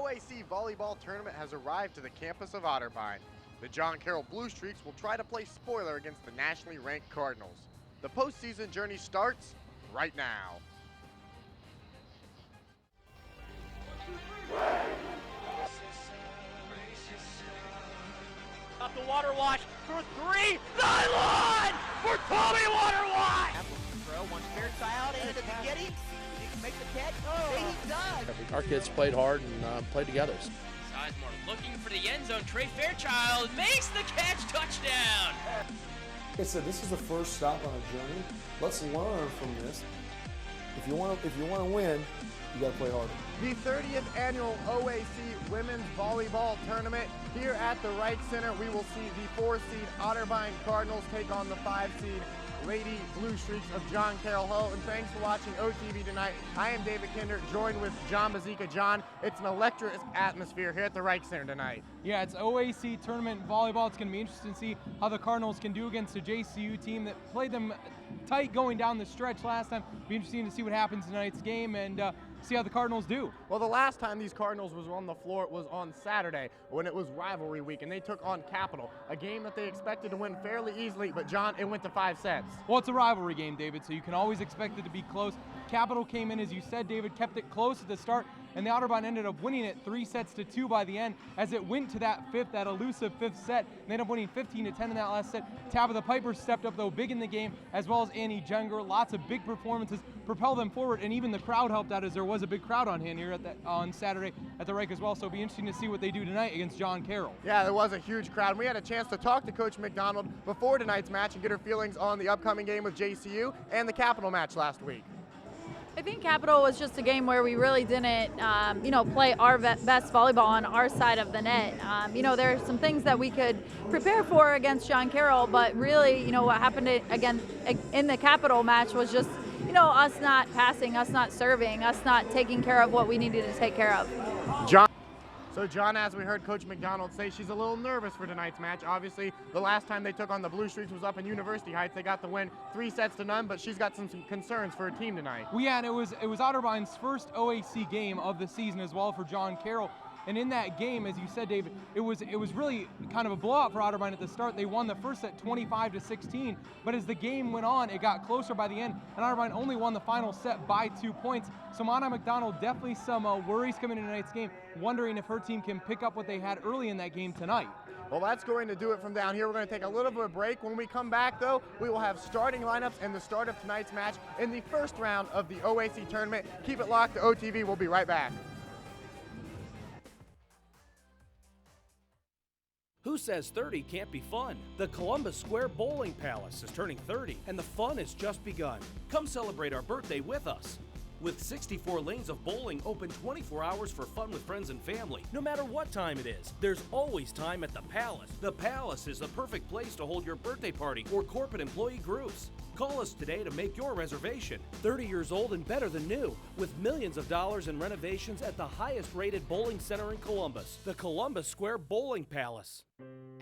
OAC Volleyball tournament has arrived to the campus of Otterbein. The John Carroll Blue Streaks will try to play spoiler against the nationally ranked Cardinals. The postseason journey starts right now. Off the water wash for three, nylon for Tommy Waterwash! Throw one Fairchild into the Getty. He can make the catch. Oh, he does. Our kids played hard and played together. Sizemore looking for the end zone. Trey Fairchild makes the catch, touchdown. Like I said, this is the first stop on a journey. Let's learn from this. If you want to win, you got to play harder. The 30th annual OAC Women's Volleyball Tournament. Here at the Reich Center, we will see the 4-seed Otterbein Cardinals take on the 5-seed Lady Blue Streaks of John Carroll. Hello, and thanks for watching OTV tonight. I am David Kinder, joined with John Bazika. John, it's an electric atmosphere here at the Reich Center tonight. Yeah, it's OAC Tournament Volleyball. It's going to be interesting to see how the Cardinals can do against a JCU team that played them tight going down the stretch last time. Be interesting to see what happens in tonight's game and see how the Cardinals do. Well, the last time these Cardinals was on the floor was on Saturday when it was rivalry week, and they took on Capital, a game that they expected to win fairly easily, but John, it went to 5 sets. Well, it's a rivalry game, David, so you can always expect it to be close. Capital came in, as you said, David, kept it close at the start, and the Otterbein ended up winning it 3-2 by the end as it went to that elusive fifth set. They ended up winning 15-10 in that last set. Tabitha Piper stepped up, though, big in the game, as well as Annie Junger. Lots of big performances propel them forward, and even the crowd helped out as there was a big crowd on hand here on Saturday at the Reich as well, so it'll be interesting to see what they do tonight against John Carroll. Yeah, there was a huge crowd. We had a chance to talk to Coach McDonald before tonight's match and get her feelings on the upcoming game with JCU and the Capital match last week. I think Capital was just a game where we really didn't, play our best volleyball on our side of the net. There are some things that we could prepare for against John Carroll, but really, what happened again in the Capital match was just, us not passing, us not serving, us not taking care of what we needed to take care of. John, as we heard Coach McDonald say, she's a little nervous for tonight's match. Obviously, the last time they took on the Blue Streaks was up in University Heights. They got the win 3-0, but she's got some concerns for her team tonight. Well, yeah, and it was Otterbein's first OAC game of the season as well for John Carroll. And in that game, as you said, David, it was really kind of a blowout for Otterbein at the start. They won the first set 25-16, but as the game went on, it got closer by the end, and Otterbein only won the final set by 2 points. So Mana McDonald, definitely some worries coming into tonight's game, wondering if her team can pick up what they had early in that game tonight. Well, that's going to do it from down here. We're going to take a little bit of a break. When we come back, though, we will have starting lineups and the start of tonight's match in the first round of the OAC tournament. Keep it locked to OTV. We'll be right back. Who says 30 can't be fun? The Columbus Square Bowling Palace is turning 30, and the fun has just begun. Come celebrate our birthday with us. With 64 lanes of bowling open 24 hours for fun with friends and family. No matter what time it is, there's always time at the Palace. The Palace is the perfect place to hold your birthday party or corporate employee groups. Call us today to make your reservation. 30 years old and better than new, with millions of dollars in renovations at the highest rated bowling center in Columbus, the Columbus Square Bowling Palace.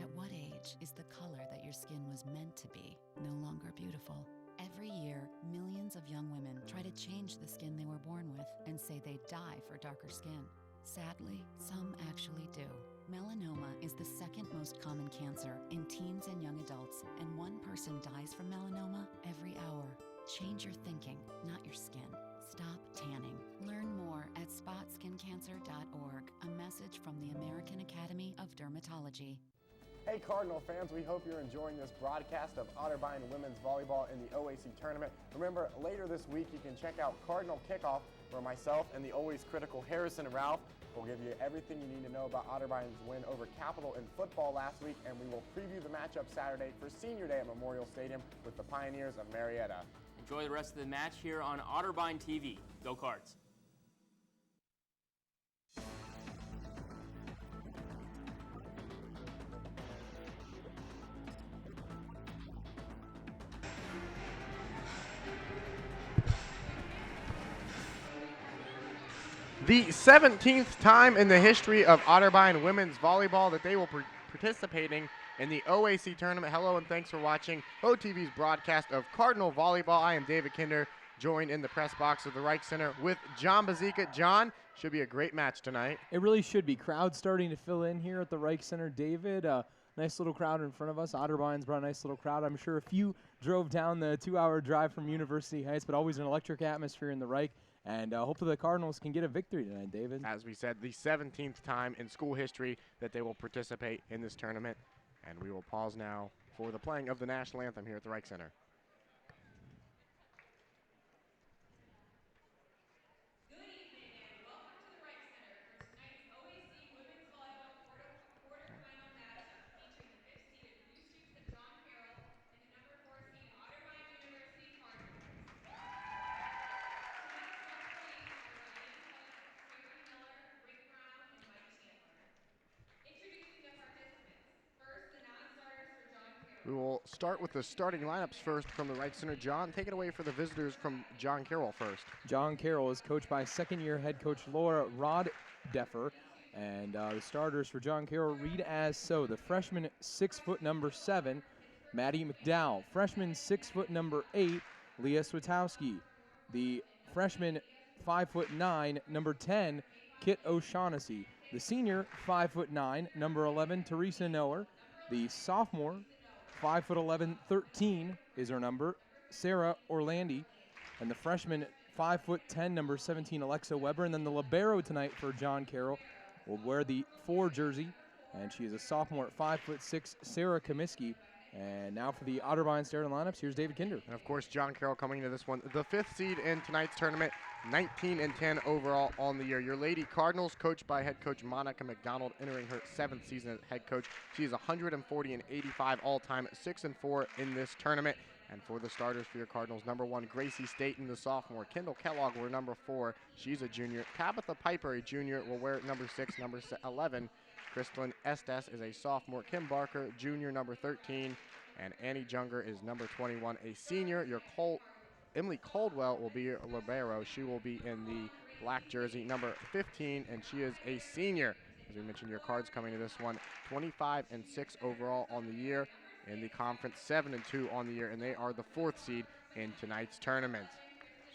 At what age is the color that your skin was meant to be no longer beautiful? Every year, millions of young women try to change the skin they were born with and say they die for darker skin. Sadly, some actually do. Melanoma is the second most common cancer in teens and young adults, and one person dies from melanoma every hour. Change your thinking, not your skin. Stop tanning. Learn more at spotskincancer.org. A message from the American Academy of Dermatology. Hey Cardinal fans, we hope you're enjoying this broadcast of Otterbein Women's Volleyball in the OAC Tournament. Remember, later this week you can check out Cardinal Kickoff, where myself and the always critical Harrison Ralph will give you everything you need to know about Otterbein's win over Capital in football last week, and we will preview the matchup Saturday for Senior Day at Memorial Stadium with the Pioneers of Marietta. Enjoy the rest of the match here on Otterbein TV. Go Cards. The 17th time in the history of Otterbein Women's Volleyball that they will be participating in the OAC tournament. Hello and thanks for watching OTV's broadcast of Cardinal Volleyball. I am David Kinder, joined in the press box of the Reich Center with John Bazika. John, should be a great match tonight. It really should be. Crowd starting to fill in here at the Reich Center. David, nice little crowd in front of us. Otterbein's brought a nice little crowd. I'm sure a few drove down the 2-hour drive from University Heights, but always an electric atmosphere in the Reich. And hopefully the Cardinals can get a victory tonight, David. As we said, the 17th time in school history that they will participate in this tournament. And we will pause now for the playing of the national anthem here at the Reich Center. Good evening and welcome to the Reich Center for tonight's OAC Women's Volleyball quarterfinal matchup featuring the 5th-seeded Blue Streaks of John Carroll and the number 4-seed Otterbein University Cardinals. We will start with the starting lineups first from the Reich Center. John, take it away for the visitors from John Carroll first. John Carroll is coached by second-year head coach Laura Roddeffer. And the starters for John Carroll read as so. The freshman 6'7", Maddie McDowell. Freshman 6'8", Leah Switowski. The freshman 5'9", number 10, Kit O'Shaughnessy. The senior 5'9", number 11, Teresa Noer. The sophomore 5'11", 13 is her number, Sarah Orlandi. And the freshman 5'10", number 17, Alexa Weber. And then the libero tonight for John Carroll will wear the 4 jersey, and she is a sophomore at 5'6", Sarah Comiskey. And now for the Otterbein starting lineups, here's David Kinder. And of course, John Carroll coming into this one, the 5th seed in tonight's tournament, 19-10 overall on the year. Your Lady Cardinals, coached by head coach Monica McDonald, entering her 7th season as head coach. She is 140-85 all-time, 6-4 in this tournament. And for the starters for your Cardinals, number 1, Gracie Staten, the sophomore. Kendall Kellogg will wear number 4. She's a junior. Tabitha Piper, a junior, will wear number 6, number 11. Kristlyn Estes is a sophomore. Kim Barker, junior, number 13. And Annie Junger is number 21, a senior. Your Emily Caldwell will be your libero. She will be in the black jersey, number 15, and she is a senior. As we mentioned, your Cards coming to this one, 25-6 overall on the year. In the conference, 7-2 on the year, and they are the 4th seed in tonight's tournament.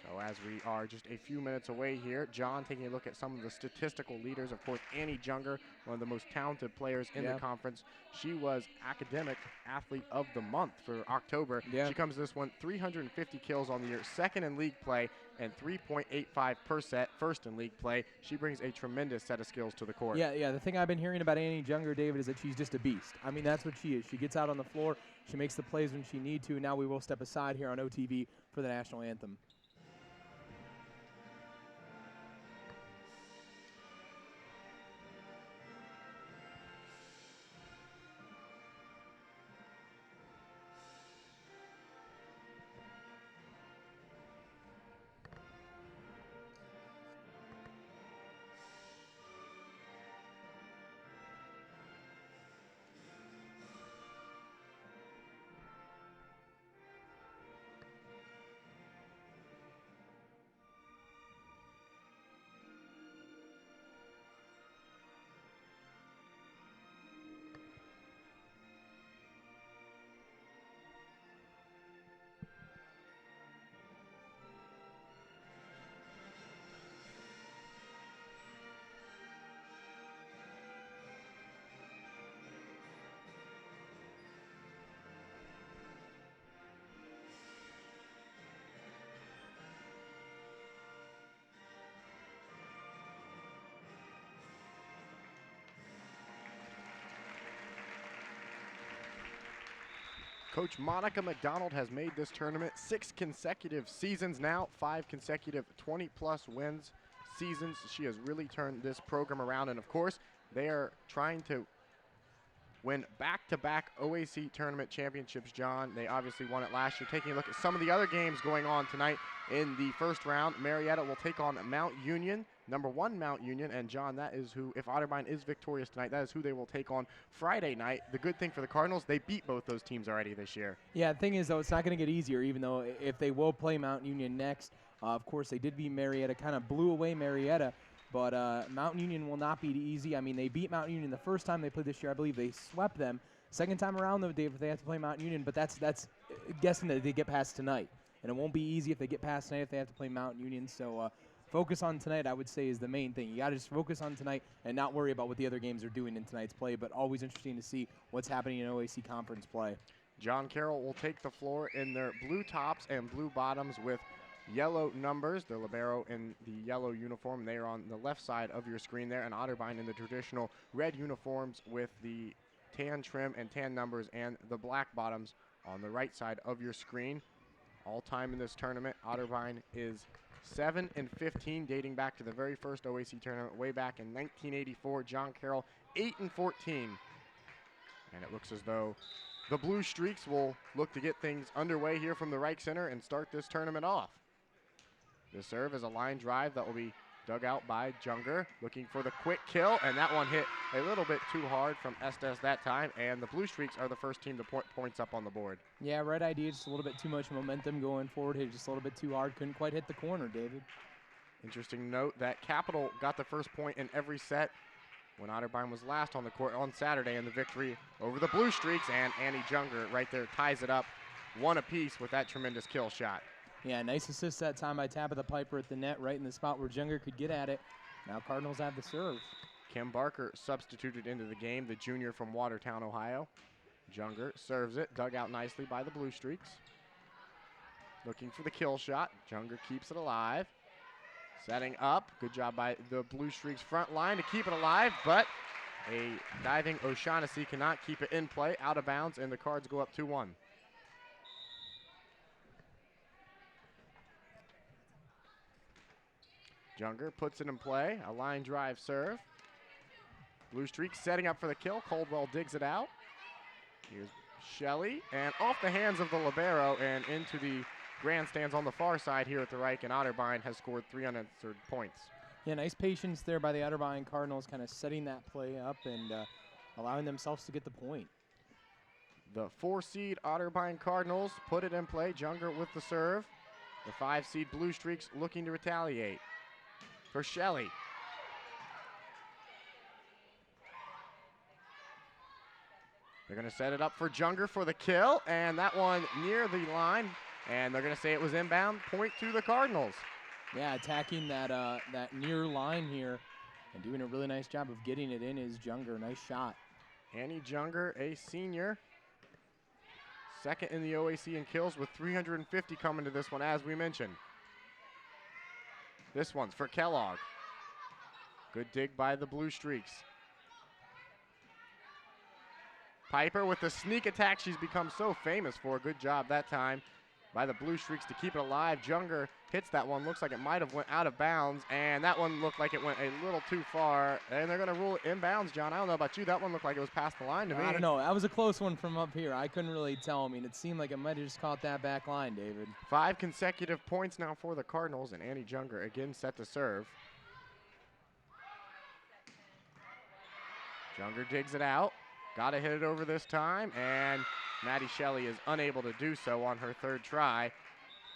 So as we are just a few minutes away here, John taking a look at some of the statistical leaders. Of course, Annie Junger, one of the most talented players in the conference. She was Academic Athlete of the Month for October. She comes to this one, 350 kills on the year, 2nd in league play, and 3.85 per set, 1st in league play. She brings a tremendous set of skills to the court. Yeah, the thing I've been hearing about Annie Junger, David, is that she's just a beast. I mean, that's what she is. She gets out on the floor, she makes the plays when she needs to, and now we will step aside here on OTV for the national anthem. Coach Monica McDonald has made this tournament 6 consecutive seasons now, 5 consecutive 20-plus wins seasons. She has really turned this program around, and of course, they are trying to win back-to-back OAC tournament championships, John. They obviously won it last year. Taking a look at some of the other games going on tonight in the first round, Marietta will take on Mount Union, number 1 Mount Union, and John, that is who, if Otterbein is victorious tonight, that is who they will take on Friday night. The good thing for the Cardinals, they beat both those teams already this year. Yeah, the thing is, though, it's not going to get easier, even though if they will play Mount Union next, of course, they did beat Marietta, kind of blew away Marietta. But Mount Union will not be easy. I mean, they beat Mount Union the first time they played this year. I believe they swept them. Second time around, though, Dave, they have to play Mount Union. But that's guessing that they get past tonight. and it won't be easy if they get past tonight if they have to play Mount Union. So focus on tonight, I would say, is the main thing. You got to just focus on tonight and not worry about what the other games are doing in tonight's play, but always interesting to see what's happening in OAC conference play. John Carroll will take the floor in their blue tops and blue bottoms with yellow numbers. The libero in the yellow uniform. They are on the left side of your screen there, and Otterbein in the traditional red uniforms with the tan trim and tan numbers and the black bottoms on the right side of your screen. All time in this tournament, Otterbein is 7-15, dating back to the very first OAC tournament way back in 1984. John Carroll 8-14, and it looks as though the Blue Streaks will look to get things underway here from the right center and start this tournament off. The serve is a line drive that will be dug out by Junger, looking for the quick kill, and that one hit a little bit too hard from Estes that time, and the Blue Streaks are the first team to put points up on the board. Yeah, right idea, just a little bit too much momentum going forward, hit just a little bit too hard, couldn't quite hit the corner, David. Interesting note that Capital got the first point in every set when Otterbein was last on the court on Saturday in the victory over the Blue Streaks, and Annie Junger right there ties it up one apiece with that tremendous kill shot. Yeah, nice assist that time by Tabitha Piper at the net, right in the spot where Junger could get at it. Now Cardinals have the serve. Kim Barker substituted into the game, the junior from Watertown, Ohio. Junger serves it, dug out nicely by the Blue Streaks. Looking for the kill shot. Junger keeps it alive. Setting up, good job by the Blue Streaks front line to keep it alive, but a diving O'Shaughnessy cannot keep it in play, out of bounds, and the Cards go up 2-1. Junger puts it in play, a line drive serve. Blue Streaks setting up for the kill. Coldwell digs it out. Here's Shelley, and off the hands of the libero and into the grandstands on the far side here at the Reich, and Otterbein has scored 3 unanswered points. Yeah, nice patience there by the Otterbein Cardinals, kind of setting that play up and allowing themselves to get the point. The 4-seed Otterbein Cardinals put it in play. Junger with the serve. The 5-seed Blue Streaks looking to retaliate. For Shelley. They're going to set it up for Junger for the kill, and that one near the line, and they're going to say it was inbound. Point to the Cardinals. Yeah, attacking that that near line here and doing a really nice job of getting it in is Junger. Nice shot. Annie Junger, a senior. Second in the OAC in kills with 350 coming to this one, as we mentioned. This one's for Kellogg. Good dig by the Blue Streaks. Piper with the sneak attack she's become so famous for. Good job that time by the Blue Streaks to keep it alive. Junger hits that one. Looks like it might have went out of bounds, and that one looked like it went a little too far, and they're going to rule it inbounds, John. I don't know about you. That one looked like it was past the line to me. I don't know. That was a close one from up here. I couldn't really tell. I mean, it seemed like it might have just caught that back line, David. 5 consecutive points now for the Cardinals, and Annie Junger again set to serve. Junger digs it out. Got to hit it over this time, and Maddie Shelley is unable to do so on her third try.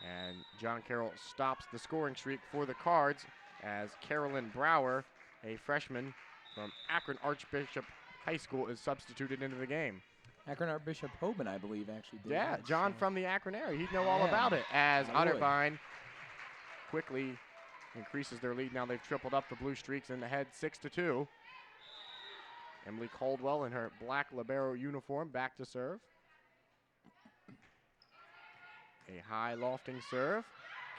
And John Carroll stops the scoring streak for the Cards as Carolyn Brower, a freshman from Akron Archbishop High School, is substituted into the game. Akron Archbishop Hoban, I believe, actually did. Yeah, that, John so. from the Akron area. He'd know all about it, as Otterbein quickly increases their lead. Now they've tripled up the Blue Streaks in the head 6-2. Emily Coldwell in her black libero uniform back to serve. A high lofting serve.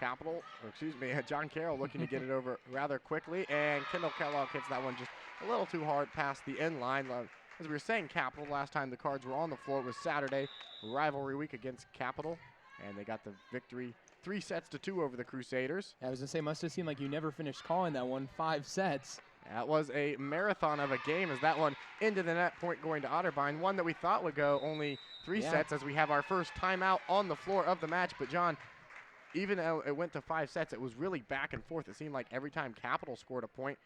John Carroll looking to get it over rather quickly, and Kendall Kellogg hits that one just a little too hard past the end line. As we were saying, Capital, last time the Cards were on the floor was Saturday, rivalry week against Capital, and they got the victory 3-2 over the Crusaders. I was going to say, must have seemed like you never finished calling that one. 5 sets. That was a marathon of a game, as that one into the net, point going to Otterbein. One that we thought would go only 3 sets, as we have our first timeout on the floor of the match. But John, even though it went to 5 sets, it was really back and forth. It seemed like every time Capital scored a point,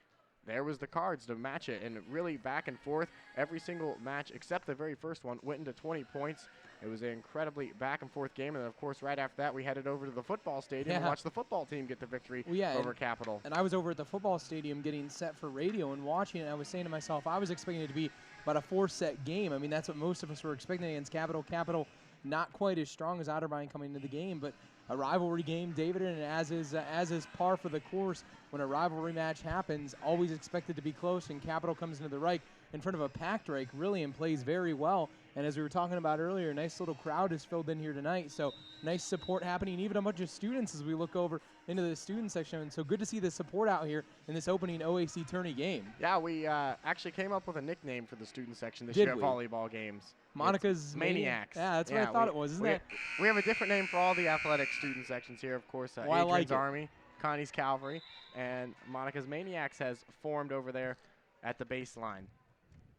there was the Cards to match it, and really back and forth. Every single match except the very first one went into 20 points. It was an incredibly back and forth game, and of course right after that we headed over to the football stadium and watched the football team get the victory over Capital. And I was over at the football stadium getting set for radio and watching it, and I was saying to myself, I was expecting it to be about a 4-set game. I mean, that's what most of us were expecting against Capital. Capital not quite as strong as Otterbein coming into the game, but a rivalry game, David, and as is par for the course, when a rivalry match happens, always expected to be close, and Capital comes into the Reich in front of a packed Reich, really, and plays very well. And as we were talking about earlier, a nice little crowd is filled in here tonight, so nice support happening, even a bunch of students as we look over into the student section. And so good to see the support out here in this opening OAC tourney game. Yeah, we actually came up with a nickname for the student section this year at volleyball games. Monica's Maniacs. Yeah, that's what I thought it was, isn't it? We have a different name for all the athletic student sections here, of course. Adrian's Army, Connie's Cavalry, and Monica's Maniacs has formed over there at the baseline.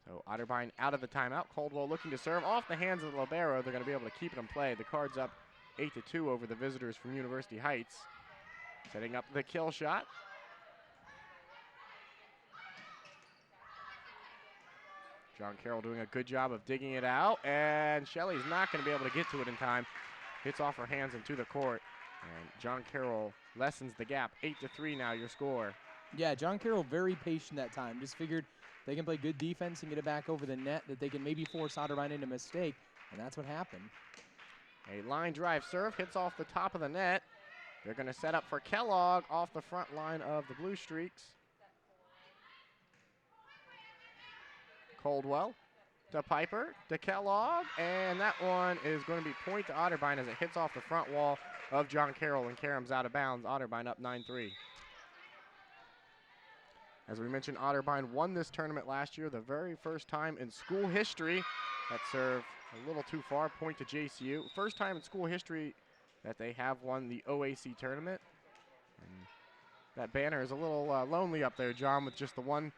So Otterbein out of the timeout. Caldwell looking to serve off the hands of the libero. They're going to be able to keep it in play. The Card's up 8-2 over the visitors from University Heights. Setting up the kill shot. John Carroll doing a good job of digging it out, and Shelley's not going to be able to get to it in time. Hits off her hands into the court, and John Carroll lessens the gap. 8-3 now your score. Yeah, John Carroll very patient that time. Just figured they can play good defense and get it back over the net, that they can maybe force Otterbein into a mistake, and that's what happened. A line drive serve hits off the top of the net. They're going to set up for Kellogg off the front line of the Blue Streaks. Caldwell to Piper to Kellogg, and that one is going to be point to Otterbein as it hits off the front wall of John Carroll, and Karam's out of bounds. Otterbein up 9-3. As we mentioned, Otterbein won this tournament last year, the very first time in school history. That serve a little too far, point to JCU. First time in school history that they have won the OAC tournament. And that banner is a little lonely up there, John, with just the one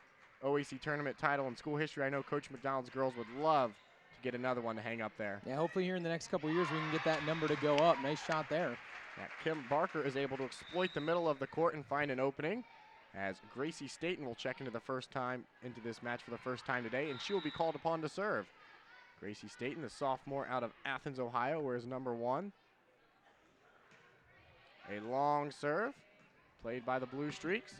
OAC tournament title in school history. I know Coach McDonald's girls would love to get another one to hang up there. Yeah, hopefully here in the next couple of years we can get that number to go up. Nice shot there. Yeah, Kim Barker is able to exploit the middle of the court and find an opening, as Gracie Staten will check into this match for the first time today, and she will be called upon to serve. Gracie Staten, the sophomore out of Athens, Ohio, wears number 1. A long serve played by the Blue Streaks.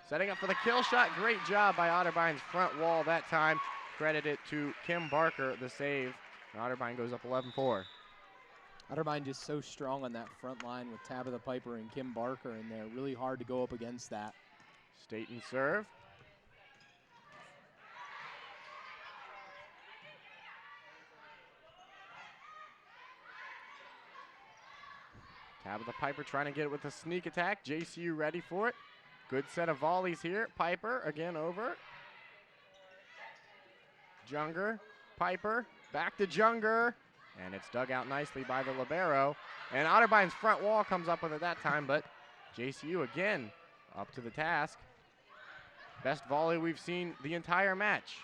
Setting up for the kill shot. Great job by Otterbein's front wall that time. Credit it to Kim Barker, the save. And Otterbein goes up 11-4. Otterbein just so strong on that front line with Tabitha Piper and Kim Barker in there. Really hard to go up against that. Staten serve. Tabitha Piper trying to get it with a sneak attack. JCU ready for it. Good set of volleys here. Piper again over. Junger, Piper, back to Junger. And it's dug out nicely by the libero. And Otterbein's front wall comes up with it that time, but JCU again up to the task. Best volley we've seen the entire match.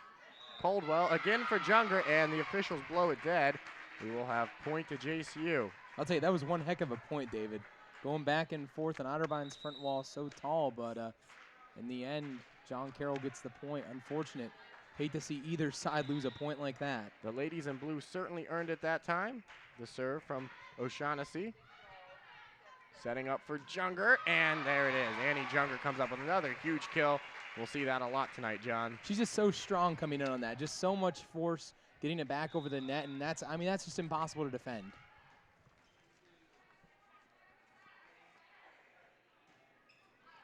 Caldwell again for Junger, and the officials blow it dead. We will have point to JCU. I'll tell you, that was one heck of a point, David. Going back and forth, and Otterbein's front wall so tall, but in the end, John Carroll gets the point. Unfortunate. Hate to see either side lose a point like that. The ladies in blue certainly earned it that time. The serve from O'Shaughnessy. Setting up for Junger, and there it is. Annie Junger comes up with another huge kill. We'll see that a lot tonight, John. She's just so strong coming in on that. Just so much force, getting it back over the net, and that's just impossible to defend.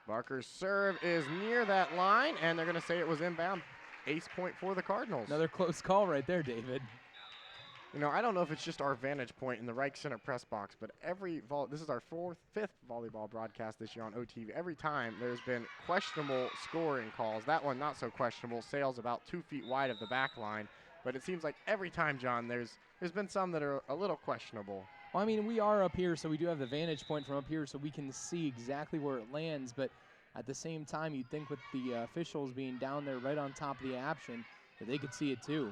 Barker's serve is near that line, and they're going to say it was inbound. Ace point for the Cardinals. Another close call right there, David. You know, I don't know if it's just our vantage point in the Reich Center press box, but this is our fifth volleyball broadcast this year on OTV. Every time there's been questionable scoring calls. That one not so questionable. Sails about 2 feet wide of the back line. But it seems like every time, John, there's been some that are a little questionable. Well, I mean, we are up here, so we do have the vantage point from up here, so we can see exactly where it lands. But at the same time, you'd think with the officials being down there right on top of the action that they could see it too.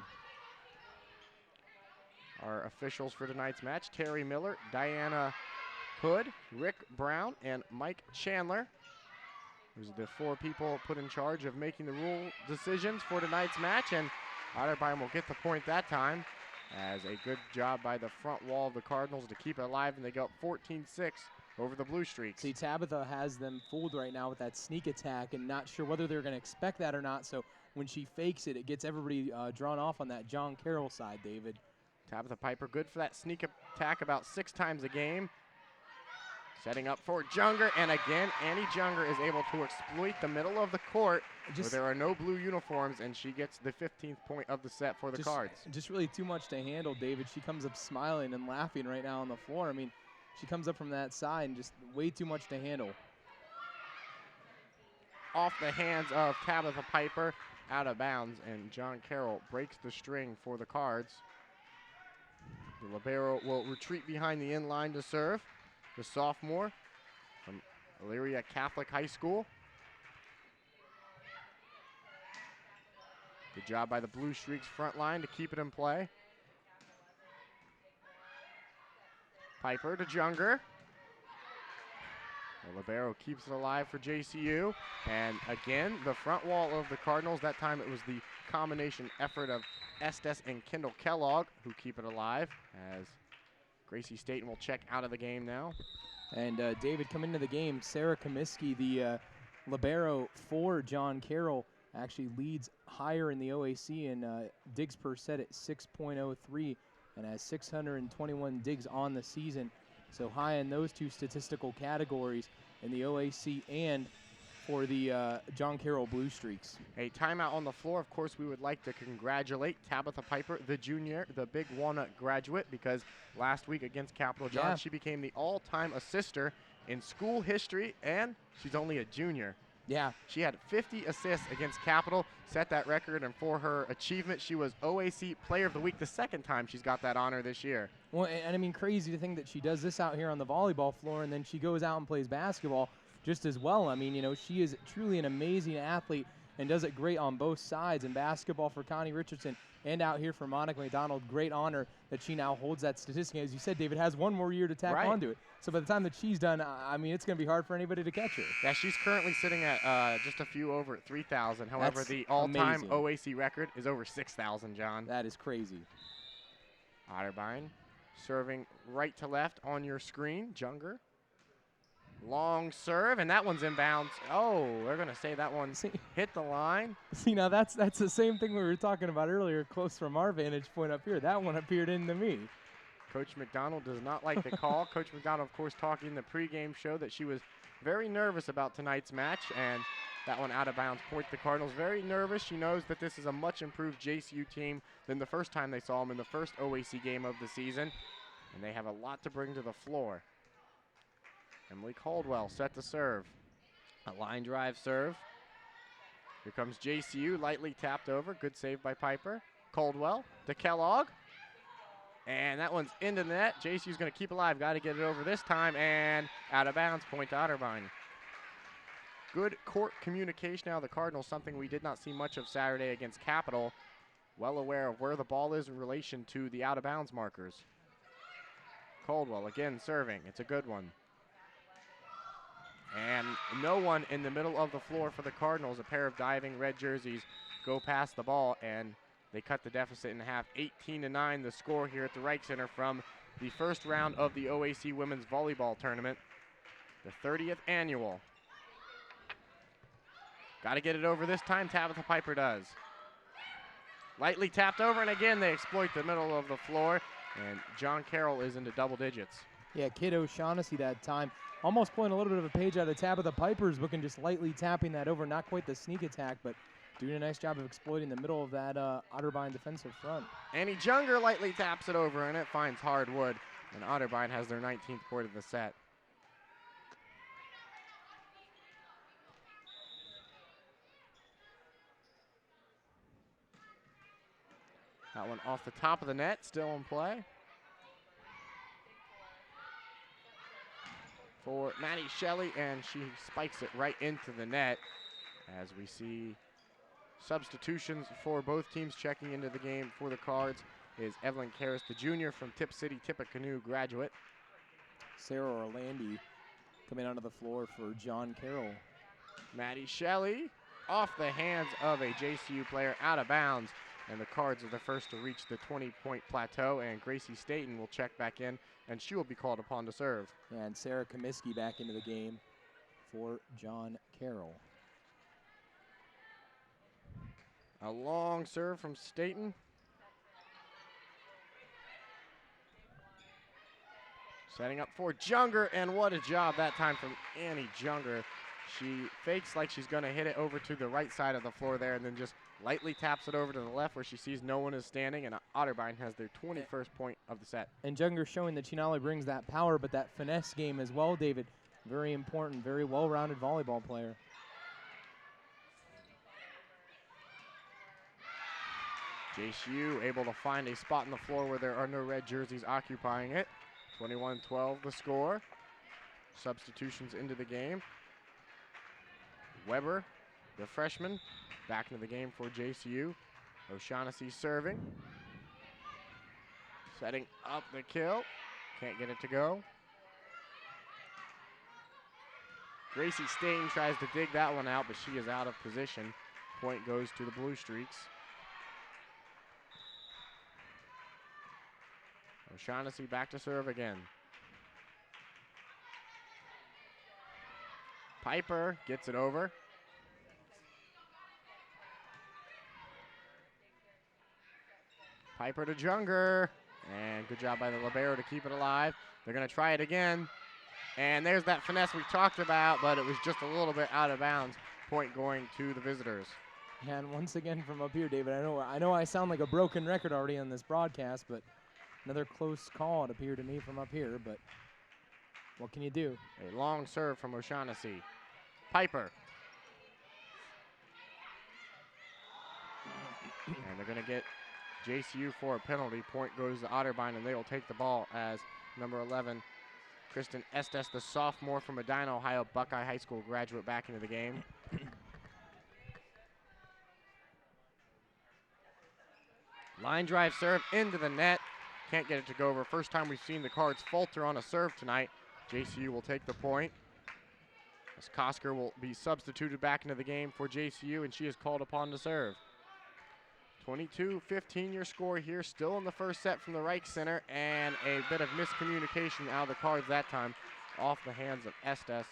Our officials for tonight's match: Terry Miller, Diana Hood, Rick Brown, and Mike Chandler. Those are the 4 people put in charge of making the rule decisions for tonight's match, and Otterbein will get the point that time, as a good job by the front wall of the Cardinals to keep it alive, and they go up 14-6 over the Blue Streaks. See, Tabitha has them fooled right now with that sneak attack, and not sure whether they're going to expect that or not, so when she fakes it, it gets everybody drawn off on that John Carroll side, David. Tabitha Piper good for that sneak attack about 6 times a game. Setting up for Junger, and again, Annie Junger is able to exploit the middle of the court where there are no blue uniforms, and she gets the 15th point of the set for the Cards. Just really too much to handle, David. She comes up smiling and laughing right now on the floor. I mean, she comes up from that side and just way too much to handle. Off the hands of Tabitha Piper, out of bounds, and John Carroll breaks the string for the Cards. The libero will retreat behind the in line to serve. The sophomore from Elyria Catholic High School. Good job by the Blue Streaks front line to keep it in play. Piper to Junger. The libero keeps it alive for JCU. And again, the front wall of the Cardinals, that time it was the combination effort of Estes and Kendall Kellogg who keep it alive, as Gracie Staten will check out of the game now. And David, coming into the game, Sarah Comiskey, the libero for John Carroll, actually leads higher in the OAC in digs per set at 6.03 and has 621 digs on the season. So high in those two statistical categories in the OAC and for the John Carroll Blue Streaks. A timeout on the floor. Of course, we would like to congratulate Tabitha Piper, the junior, the Big Walnut graduate, because last week against Capital John, she became the all-time assister in school history, and she's only a junior. Yeah. She had 50 assists against Capital, set that record, and for her achievement, she was OAC Player of the Week the second time she's got that honor this year. Well, and I mean, crazy to think that she does this out here on the volleyball floor, and then she goes out and plays basketball just as well. I mean, you know, she is truly an amazing athlete and does it great on both sides. In basketball for Connie Richardson and out here for Monica McDonald, great honor that she now holds that statistic. As you said, David, has one more year to tack onto it. So by the time that she's done, I mean, it's going to be hard for anybody to catch her. Yeah, she's currently sitting at just a few over 3,000. However, That's the all-time amazing. OAC record is over 6,000, John. That is crazy. Otterbein serving right to left on your screen. Junger. Long serve, and that one's inbounds. Oh, they're going to say that one hit the line. See, now that's the same thing we were talking about earlier, close from our vantage point up here. That one appeared into me. Coach McDonald does not like the call. Coach McDonald, of course, talking in the pregame show that she was very nervous about tonight's match, and that one out of bounds point the Cardinals. Very nervous. She knows that this is a much improved JCU team than the first time they saw them in the first OAC game of the season, and they have a lot to bring to the floor. Emily Caldwell set to serve. A line drive serve. Here comes JCU, lightly tapped over. Good save by Piper. Caldwell to Kellogg. And that one's into the net. JCU's going to keep alive. Got to get it over this time. And out of bounds, point to Otterbein. Good court communication now of the Cardinals, something we did not see much of Saturday against Capital. Well aware of where the ball is in relation to the out of bounds markers. Caldwell again serving. It's a good one. And no one in the middle of the floor for the Cardinals. A pair of diving red jerseys go past the ball, and they cut the deficit in half. 18-9 the score here at the Reich Center from the first round of the OAC Women's Volleyball Tournament, the 30th annual. Got to get it over this time. Tabitha Piper does. Lightly tapped over, and again they exploit the middle of the floor, and John Carroll is into double digits. Yeah, Kid O'Shaughnessy that time. Almost pulling a little bit of a page out of Tabitha Piper's book and just lightly tapping that over. Not quite the sneak attack, but doing a nice job of exploiting the middle of that Otterbein defensive front. Annie Junger lightly taps it over, and it finds hardwood. And Otterbein has their 19th point of the set. That one off the top of the net, still in play. For Maddie Shelley, and she spikes it right into the net. As we see substitutions for both teams checking into the game for the Cards is Evelyn Karras, the junior from Tip City, Tippecanoe graduate. Sarah Orlandi coming onto the floor for John Carroll. Maddie Shelley off the hands of a JCU player, out of bounds. And the Cards are the first to reach the 20-point plateau, and Gracie Staten will check back in, and she will be called upon to serve. And Sarah Comiskey back into the game for John Carroll. A long serve from Staten. Setting up for Junger, and what a job that time from Annie Junger. She fakes like she's going to hit it over to the right side of the floor there, and then just lightly taps it over to the left where she sees no one is standing, and Otterbein has their 21st point of the set. And Junger showing that she not only brings that power, but that finesse game as well, David. Very important, very well-rounded volleyball player. JCU able to find a spot on the floor where there are no red jerseys occupying it. 21-12 the score. Substitutions into the game. Weber, the freshman, back into the game for JCU. O'Shaughnessy serving. Setting up the kill. Can't get it to go. Gracie Staten tries to dig that one out, but she is out of position. Point goes to the Blue Streaks. O'Shaughnessy back to serve again. Piper gets it over. Piper to Junger. And good job by the libero to keep it alive. They're going to try it again. And there's that finesse we talked about, but it was just a little bit out of bounds. Point going to the visitors. Yeah, and once again from up here, David, I know I sound like a broken record already on this broadcast, but another close call, it appeared to me, from up here, but what can you do? A long serve from O'Shaughnessy. Piper. And they're going to get JCU for a penalty. Point goes to Otterbein, and they will take the ball as number 11, Kristen Estes, the sophomore from Medina, Ohio, Buckeye High School graduate, back into the game. Line drive serve into the net. Can't get it to go over. First time we've seen the Cards falter on a serve tonight. JCU will take the point. As Kosker will be substituted back into the game for JCU, and she is called upon to serve. 22-15 your score here, still in the first set from the Reich Center, and a bit of miscommunication out of the Cards that time, off the hands of Estes.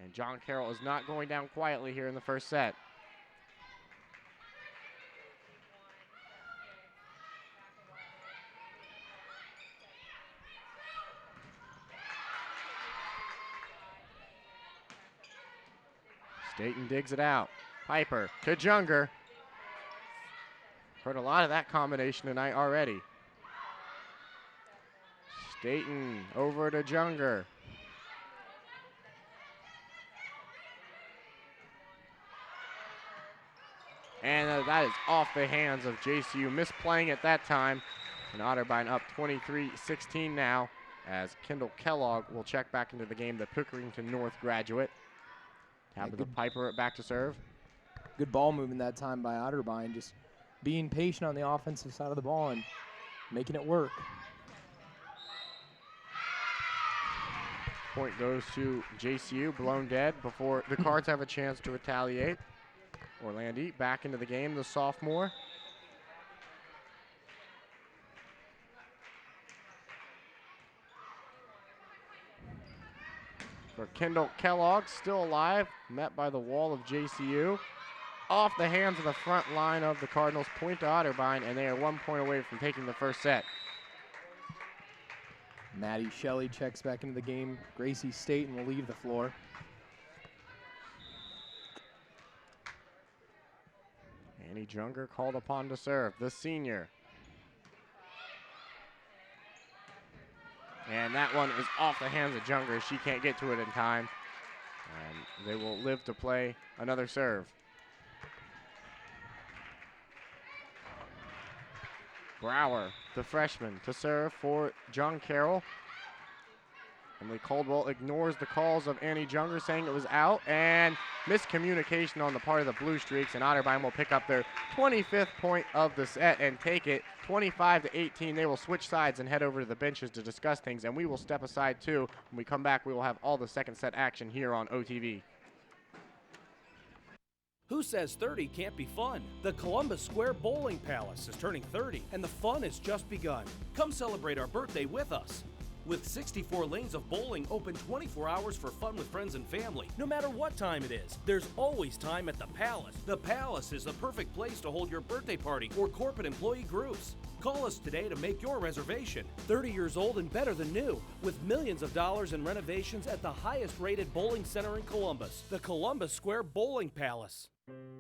And John Carroll is not going down quietly here in the first set. Staten digs it out. Piper to Junger. Heard a lot of that combination tonight already. Staten over to Junger. And that is off the hands of JCU, misplaying it that time. And Otterbein up 23-16 now, as Kendall Kellogg will check back into the game, the Pickerington North graduate. Tabitha Piper back to serve. Good ball movement that time by Otterbein, just being patient on the offensive side of the ball and making it work. Point goes to JCU, blown dead before the Cards have a chance to retaliate. Orlandi back into the game, the sophomore. For Kendall Kellogg, still alive, met by the wall of JCU. Off the hands of the front line of the Cardinals, point to Otterbein, and they are 1 point away from taking the first set. Maddie Shelley checks back into the game. Gracie Staten will leave the floor. Annie Junger called upon to serve, the senior. And that one is off the hands of Junger. She can't get to it in time. And they will live to play another serve. Brower, the freshman, to serve for John Carroll. Emily Caldwell ignores the calls of Annie Junger, saying it was out, and miscommunication on the part of the Blue Streaks, and Otterbein will pick up their 25th point of the set and take it 25-18. They will switch sides and head over to the benches to discuss things, and we will step aside too. When we come back, we will have all the second set action here on OTV. Who says 30 can't be fun? The Columbus Square Bowling Palace is turning 30, and the fun has just begun. Come celebrate our birthday with us. With 64 lanes of bowling open 24 hours for fun with friends and family. No matter what time it is, there's always time at the Palace. The Palace is the perfect place to hold your birthday party or corporate employee groups. Call us today to make your reservation. 30 years old and better than new, with millions of dollars in renovations at the highest rated bowling center in Columbus, the Columbus Square Bowling Palace.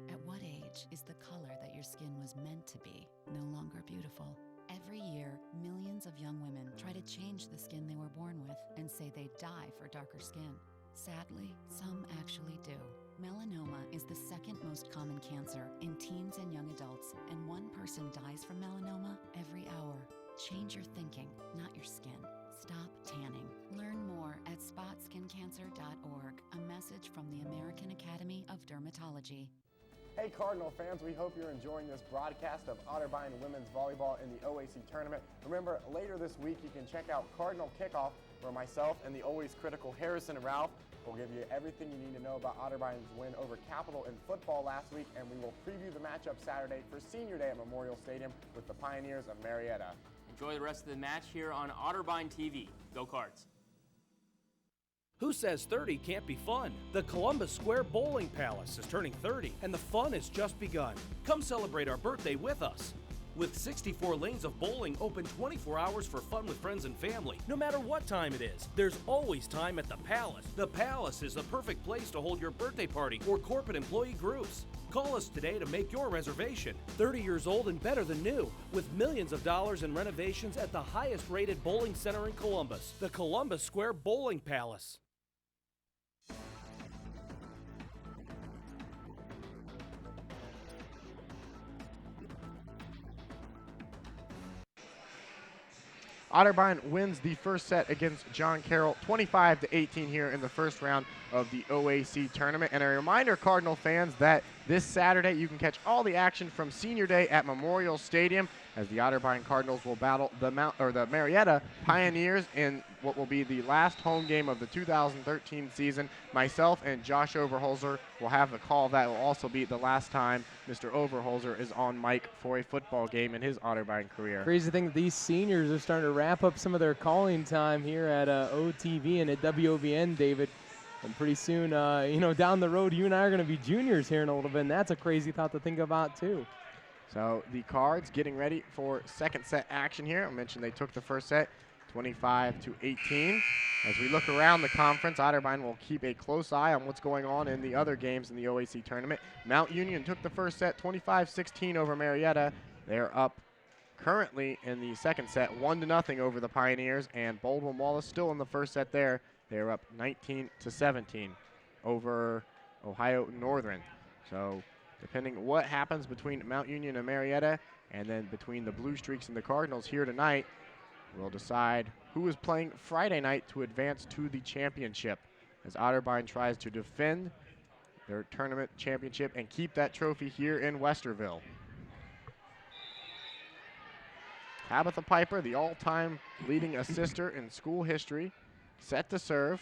At what age is the color that your skin was meant to be no longer beautiful? Every year, millions of young women try to change the skin they were born with and say they die for darker skin. Sadly, some actually do. Melanoma is the second most common cancer in teens and young adults, and one person dies from melanoma every hour. Change your thinking, not your skin. Stop tanning. Learn more at spotskincancer.org. A message from the American Academy of Dermatology. Hey Cardinal fans, we hope you're enjoying this broadcast of Otterbein women's volleyball in the OAC tournament. Remember, later this week you can check out Cardinal Kickoff, where myself and the always critical Harrison and Ralph will give you everything you need to know about Otterbein's win over Capital in football last week, and we will preview the matchup Saturday for Senior Day at Memorial Stadium with the Pioneers of Marietta. Enjoy the rest of the match here on Otterbein TV. Go Cards. Who says 30 can't be fun? The Columbus Square Bowling Palace is turning 30, and the fun has just begun. Come celebrate our birthday with us. With 64 lanes of bowling open 24 hours for fun with friends and family. No matter what time it is, there's always time at the Palace. The Palace is the perfect place to hold your birthday party or corporate employee groups. Call us today to make your reservation. 30 years old and better than new, with millions of dollars in renovations at the highest rated bowling center in Columbus, the Columbus Square Bowling Palace. Otterbein wins the first set against John Carroll 25-18 here in the first round of the OAC tournament. And a reminder, Cardinal fans, that this Saturday you can catch all the action from Senior Day at Memorial Stadium as the Otterbein Cardinals will battle the Marietta Pioneers in what will be the last home game of the 2013 season. Myself and Josh Overholzer will have the call. That will also be the last time Mr. Overholzer is on mic for a football game in his Otterbein career. Crazy thing that these seniors are starting to wrap up some of their calling time here at OTV and at WOVN, David. And pretty soon, down the road, you and I are going to be juniors here in a little bit, and that's a crazy thought to think about, too. So the Cards getting ready for second set action here. I mentioned they took the first set 25-18. As we look around the conference, Otterbein will keep a close eye on what's going on in the other games in the OAC tournament. Mount Union took the first set 25-16 over Marietta. They're up currently in the second set 1-0 over the Pioneers, and Baldwin-Wallace still in the first set there. They're up 19-17 over Ohio Northern. So depending what happens between Mount Union and Marietta, and then between the Blue Streaks and the Cardinals here tonight, we'll decide who is playing Friday night to advance to the championship as Otterbein tries to defend their tournament championship and keep that trophy here in Westerville. Tabitha Piper, the all-time leading assister in school history, set to serve.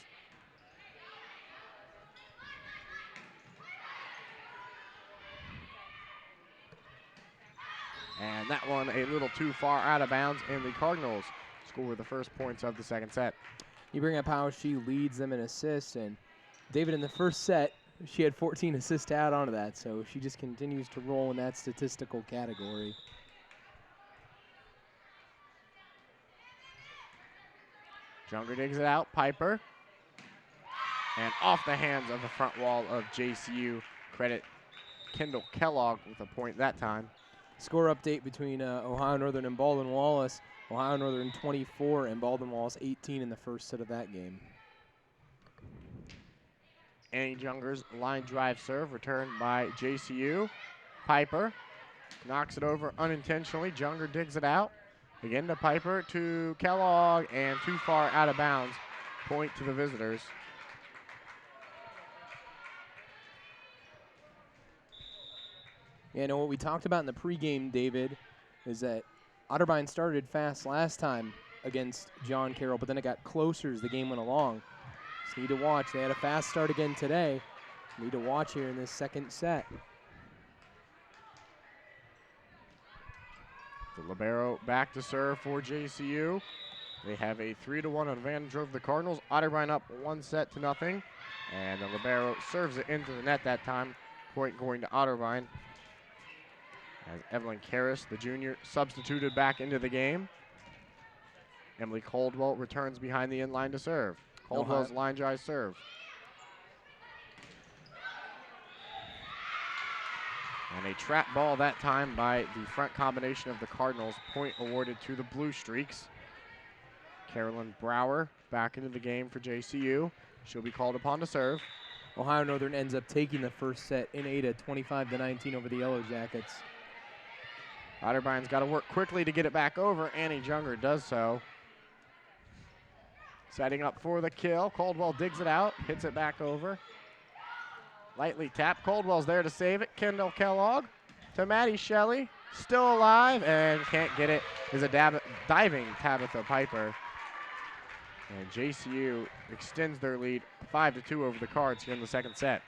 And that one a little too far out of bounds, and the Cardinals score the first points of the second set. You bring up how she leads them in assists, and David, in the first set, she had 14 assists to add on to that, so she just continues to roll in that statistical category. Junger digs it out, Piper. And off the hands of the front wall of JCU. Credit Kendall Kellogg with a point that time. Score update between Ohio Northern and Baldwin-Wallace. Ohio Northern 24 and Baldwin-Wallace 18 in the first set of that game. Annie Junger's line drive serve returned by JCU. Piper knocks it over unintentionally. Junger digs it out. Again to Piper, to Kellogg, and too far out of bounds. Point to the visitors. Yeah, and what we talked about in the pregame, David, is that Otterbein started fast last time against John Carroll, but then it got closer as the game went along. Just need to watch. They had a fast start again today. Need to watch here in this second set. The libero back to serve for JCU. They have a 3-1 advantage over the Cardinals. Otterbein up 1-0. And the libero serves it into the net that time. Point going to Otterbein. as Evelyn Karras, the junior, substituted back into the game. Emily Caldwell returns behind the inline to serve. Caldwell's line drive serve. And a trap ball that time by the front combination of the Cardinals. Point awarded to the Blue Streaks. Carolyn Brower back into the game for JCU. She'll be called upon to serve. Ohio Northern ends up taking the first set in Ada, 25-19 over the Yellow Jackets. Otterbein's got to work quickly to get it back over. Annie Junger does so. Setting up for the kill. Caldwell digs it out, hits it back over. Lightly tapped. Caldwell's there to save it. Kendall Kellogg to Maddie Shelley. Still alive and can't get it. Is a diving Tabitha Piper. And JCU extends their lead 5-2 over the Cards here in the second set.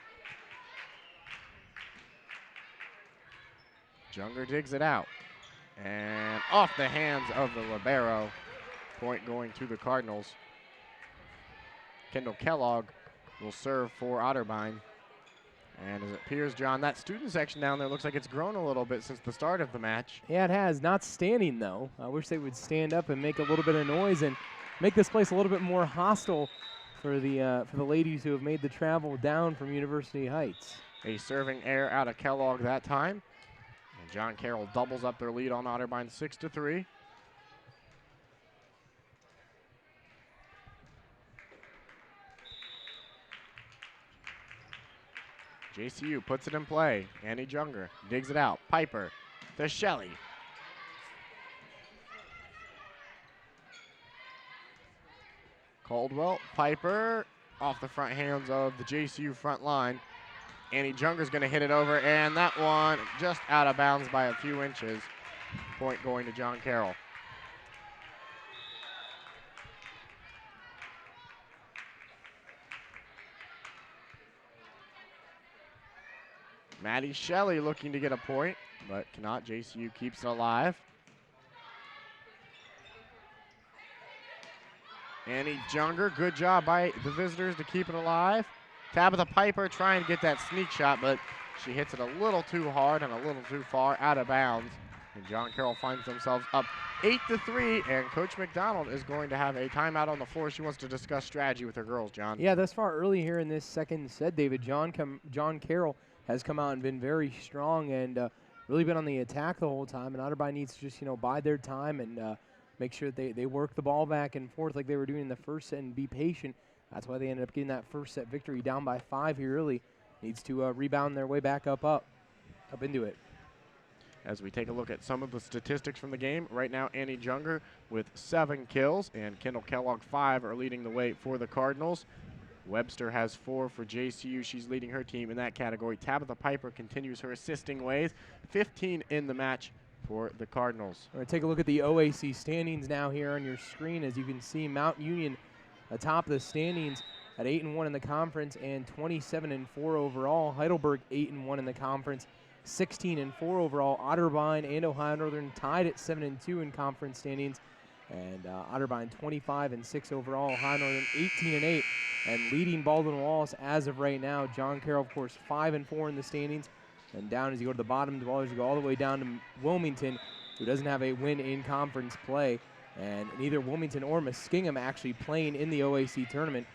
Junger digs it out. And off the hands of the libero. Point going to the Cardinals. Kendall Kellogg will serve for Otterbein. And as it appears, John, that student section down there looks like it's grown a little bit since the start of the match. Yeah, it has. Not standing, though. I wish they would stand up and make a little bit of noise and make this place a little bit more hostile for the ladies who have made the travel down from University Heights. A serving error out of Kellogg that time. And John Carroll doubles up their lead on Otterbein 6-3. JCU puts it in play. Annie Junger digs it out. Piper to Shelley. Caldwell, Piper, off the front hands of the JCU front line. Annie Junger's going to hit it over, and that one just out of bounds by a few inches. Point going to John Carroll. Maddie Shelley looking to get a point, but cannot. JCU keeps it alive. Annie Junger, good job by the visitors to keep it alive. Tabitha Piper trying to get that sneak shot, but she hits it a little too hard and a little too far out of bounds. And John Carroll finds themselves up 8-3, and Coach McDonald is going to have a timeout on the floor. She wants to discuss strategy with her girls, John. Yeah, thus far early here in this second set, David, John Carroll has come out and been very strong and really been on the attack the whole time. And Otterbein needs to just, bide their time and make sure that they work the ball back and forth like they were doing in the first set and be patient. That's why they ended up getting that first set victory down by 5 here early. Needs to rebound their way back up into it. As we take a look at some of the statistics from the game, right now Annie Junger with 7 kills and Kendall Kellogg 5 are leading the way for the Cardinals. Webster has 4 for JCU. She's leading her team in that category. Tabitha Piper continues her assisting ways. 15 in the match for the Cardinals. All right, take a look at the OAC standings now here on your screen. As you can see, Mount Union atop the standings at 8-1 in the conference and 27-4 overall. Heidelberg 8-1 in the conference, 16-4 overall. Otterbein and Ohio Northern tied at 7-2 in conference standings. And Otterbein 25-6 overall. Ohio Northern 18-8 and leading Baldwin Wallace as of right now. John Carroll, of course, 5-4 in the standings. And down as you go to the bottom of the ball, as you go all the way down to Wilmington, who doesn't have a win in conference play. And neither Wilmington or Muskingum actually playing in the OAC tournament.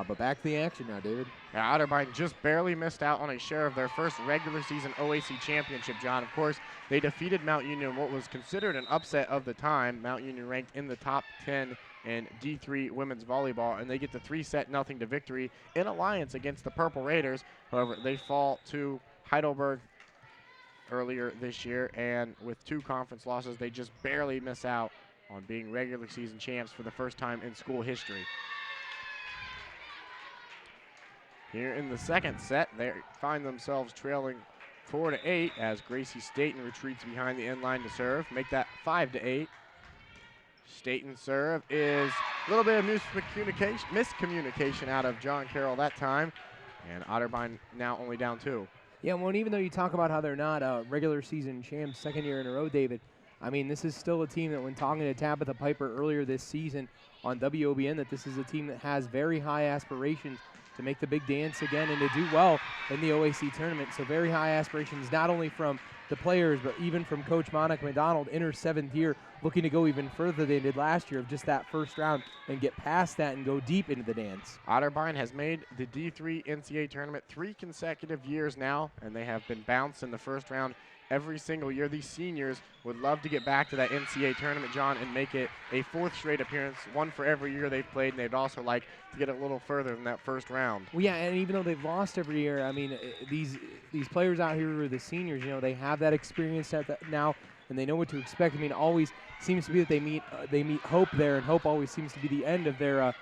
But back to the action now, David. Yeah, Otterbein just barely missed out on a share of their first regular season OAC championship, John. Of course, they defeated Mount Union in what was considered an upset of the time. Mount Union ranked in the top 10 in D3 women's volleyball, and they get the 3-0 to victory in alliance against the Purple Raiders. However, they fall to Heidelberg earlier this year, and with 2 conference losses, they just barely miss out on being regular season champs for the first time in school history. Here in the second set, they find themselves trailing 4-8 as Gracie Staten retreats behind the end line to serve, make that 5-8. Staten serve is a little bit of miscommunication out of John Carroll that time, and Otterbein now only down 2. Yeah, well, and even though you talk about how they're not regular season champs second year in a row, David, I mean, this is still a team that when talking to Tabitha Piper earlier this season on WOBN, that this is a team that has very high aspirations to make the big dance again and to do well in the OAC tournament. So very high aspirations, not only from the players, but even from Coach Monica McDonald in her 7th year, looking to go even further than they did last year of just that first round and get past that and go deep into the dance. Otterbein has made the D3 NCAA tournament 3 consecutive years now, and they have been bounced in the first round every single year. These seniors would love to get back to that NCAA tournament, John, and make it a 4th straight appearance, one for every year they've played, and they'd also like to get a little further than that first round. Well, yeah, and even though they've lost every year, I mean, these players out here who are the seniors, you know, they have that experience now, and they know what to expect. I mean, always seems to be that they meet hope there, and hope always seems to be the end of their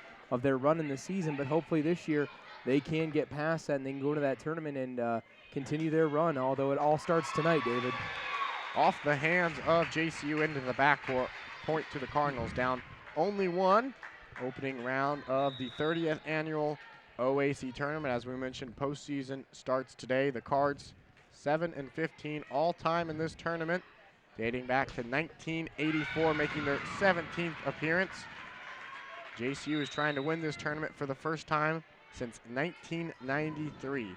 run in the season. But hopefully this year they can get past that and they can go to that tournament and continue their run, although it all starts tonight, David. Off the hands of JCU into the backcourt, point to the Cardinals, down only 1. Opening round of the 30th annual OAC tournament. As we mentioned, postseason starts today. The Cards 7-15 all time in this tournament, dating back to 1984, making their 17th appearance. JCU is trying to win this tournament for the first time since 1993.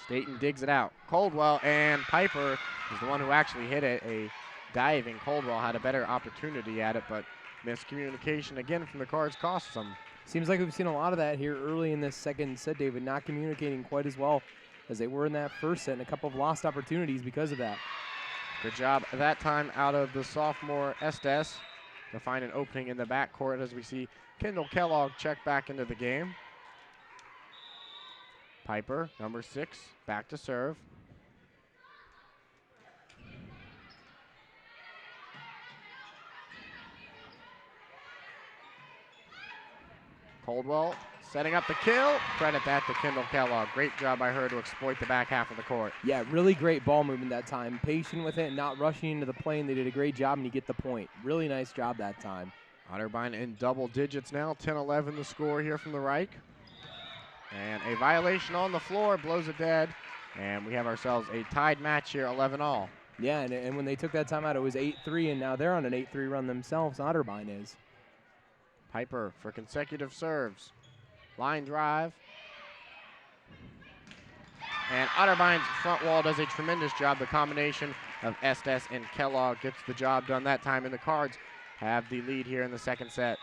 Staten digs it out. Coldwell, and Piper is the one who actually hit it. A diving Coldwell had a better opportunity at it, but miscommunication again from the Cards costs them. Seems like we've seen a lot of that here early in this second set, David, not communicating quite as well as they were in that first set, and a couple of lost opportunities because of that. Good job that time out of the sophomore Estes to find an opening in the backcourt as we see Kendall Kellogg check back into the game. Piper, number 6, back to serve. Coldwell setting up the kill. Credit that to Kendall Kellogg. Great job by her to exploit the back half of the court. Yeah, really great ball movement that time. Patient with it and not rushing into the play, and they did a great job, and you get the point. Really nice job that time. Otterbein in double digits now, 10-11 the score here from the Reich. And a violation on the floor, blows it dead. And we have ourselves a tied match here, 11-all. Yeah, and when they took that timeout, it was 8-3, and now they're on an 8-3 run themselves. Otterbein is. Piper for consecutive serves. Line drive. And Otterbein's front wall does a tremendous job. The combination of Estes and Kellogg gets the job done that time, and the Cards have the lead here in the second set.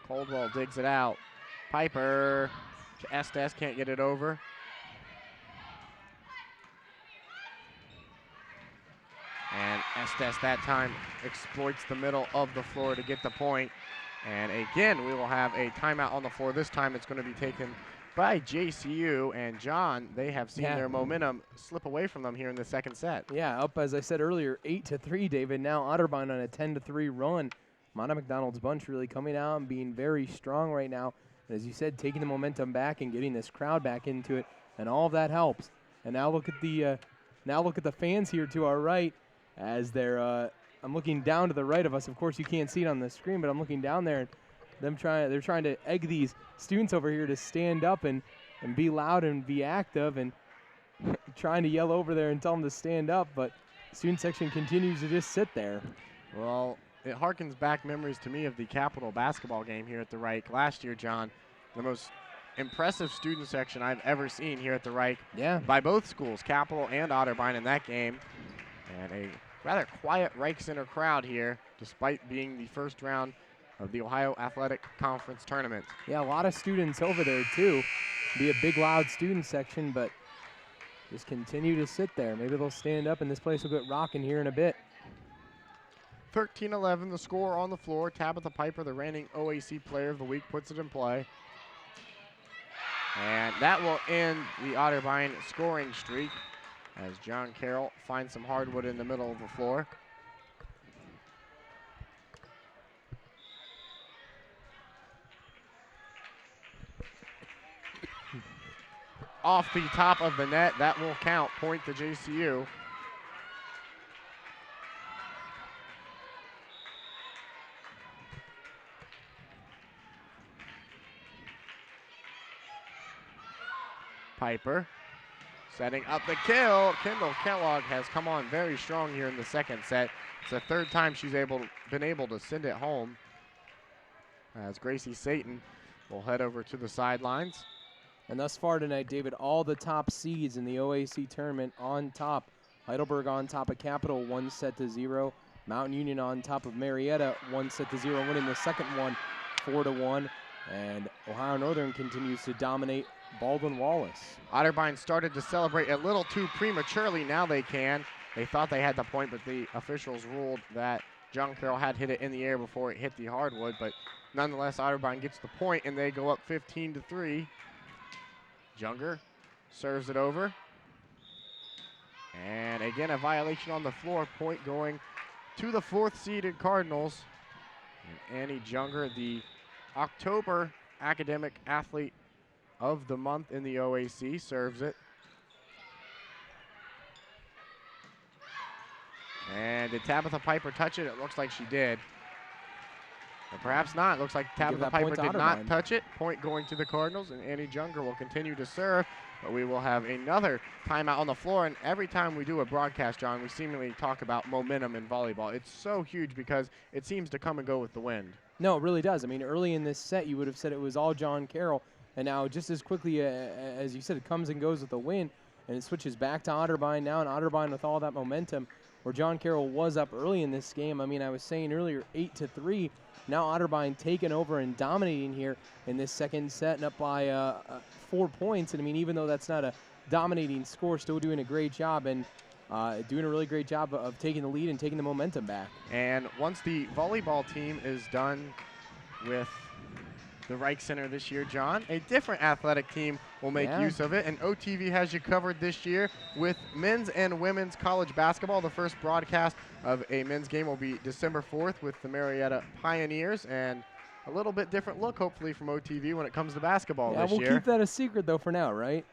Coldwell digs it out. Piper to Estes, can't get it over. And Estes that time exploits the middle of the floor to get the point. And again, we will have a timeout on the floor. This time it's going to be taken by JCU. And John, they have seen their momentum slip away from them here in the second set. Yeah, up, as I said earlier, 8-3, David. Now Otterbein on a 10-3 run. Monica McDonald's bunch really coming out and being very strong right now. And as you said, taking the momentum back and getting this crowd back into it, and all of that helps. And now look at the fans here to our right as they're. I'm looking down to the right of us. Of course, you can't see it on the screen, but I'm looking down there, and they're trying to egg these students over here to stand up and be loud and be active, and trying to yell over there and tell them to stand up. But the student section continues to just sit there. Well, it harkens back memories to me of the Capital basketball game here at the Reich last year, John. The most impressive student section I've ever seen here at the Reich by both schools, Capital and Otterbein in that game. And a rather quiet Reich Center crowd here, despite being the first round of the Ohio Athletic Conference tournament. Yeah, a lot of students over there too. Be a big loud student section, but just continue to sit there. Maybe they'll stand up and this place will get rocking here in a bit. 13-11 the score on the floor. Tabitha Piper, the reigning OAC Player of the Week, puts it in play. And that will end the Otterbein scoring streak as John Carroll finds some hardwood in the middle of the floor. Off the top of the net, that will count. Point to JCU. Piper Setting up the kill. Kendall Kellogg has come on very strong here in the second set. It's the third time she's been able to send it home. As Gracie Satan will head over to the sidelines. And thus far tonight, David, all the top seeds in the OAC tournament on top. Heidelberg on top of Capital, 1-0. Mountain Union on top of Marietta, 1-0, winning the second one 4-1. And Ohio Northern continues to dominate Baldwin Wallace. Otterbein started to celebrate a little too prematurely. Now they can. They thought they had the point, but the officials ruled that John Carroll had hit it in the air before it hit the hardwood. But nonetheless, Otterbein gets the point, and they go up 15-3. Junger serves it over. And again, a violation on the floor. Point going to the 4th-seeded Cardinals. And Annie Junger, the October Academic Athlete of the Month in the OAC, serves it. And did Tabitha Piper touch it? It looks like she did. Or perhaps not. It looks like Tabitha Piper did not touch it. Point going to the Cardinals, and Annie Junger will continue to serve. But we will have another timeout on the floor. And every time we do a broadcast, John, we seemingly talk about momentum in volleyball. It's so huge because it seems to come and go with the wind. No, it really does. I mean, early in this set, you would have said it was all John Carroll. And now just as quickly as you said, it comes and goes with the wind. And it switches back to Otterbein now. And Otterbein with all that momentum, where John Carroll was up early in this game. I mean, I was saying earlier, 8-3. Now Otterbein taking over and dominating here in this second set, and up by 4 points. And I mean, even though that's not a dominating score, still doing a great job and doing a really great job of taking the lead and taking the momentum back. And once the volleyball team is done with the Reich Center this year, John, a different athletic team will make use of it. And OTV has you covered this year with men's and women's college basketball. The first broadcast of a men's game will be December 4th with the Marietta Pioneers, and a little bit different look, hopefully, from OTV when it comes to basketball this year. We'll keep that a secret, though, for now, right?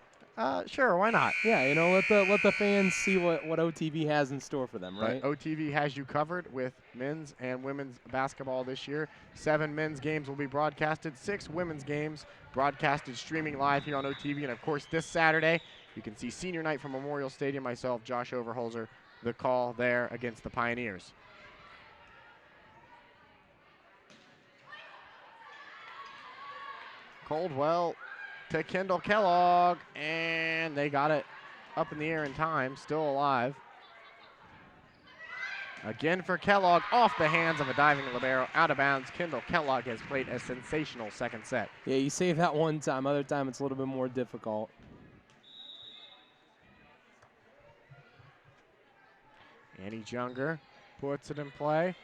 Sure, why not? Yeah, you know, let the fans see what OTV has in store for them, right? But OTV has you covered with men's and women's basketball this year. 7 men's games will be broadcasted, 6 women's games broadcasted streaming live here on OTV. And, of course, this Saturday, you can see senior night from Memorial Stadium. Myself, Josh Overholzer, the call there against the Pioneers. Coldwell to Kendall Kellogg, and they got it up in the air in time, still alive. Again for Kellogg, off the hands of a diving libero, out of bounds. Kendall Kellogg has played a sensational second set. Yeah, you save that one time. Other time it's a little bit more difficult. Annie Junger puts it in play.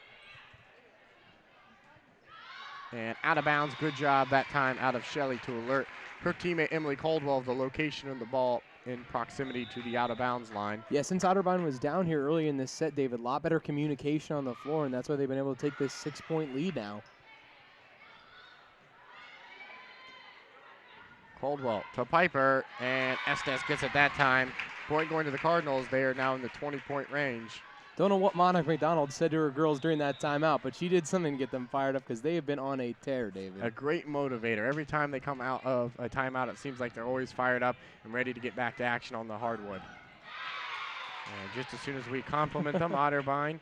And out of bounds, good job that time out of Shelley to alert her teammate Emily Coldwell of the location of the ball in proximity to the out of bounds line. Yeah, since Otterbein was down here early in this set, David, a lot better communication on the floor, and that's why they've been able to take this 6-point lead now. Coldwell to Piper, and Estes gets it that time. Point going to the Cardinals. They are now in the 20-point range. Don't know what Monica McDonald said to her girls during that timeout, but she did something to get them fired up because they have been on a tear, David. A great motivator. Every time they come out of a timeout, it seems like they're always fired up and ready to get back to action on the hardwood. And just as soon as we compliment them, Otterbein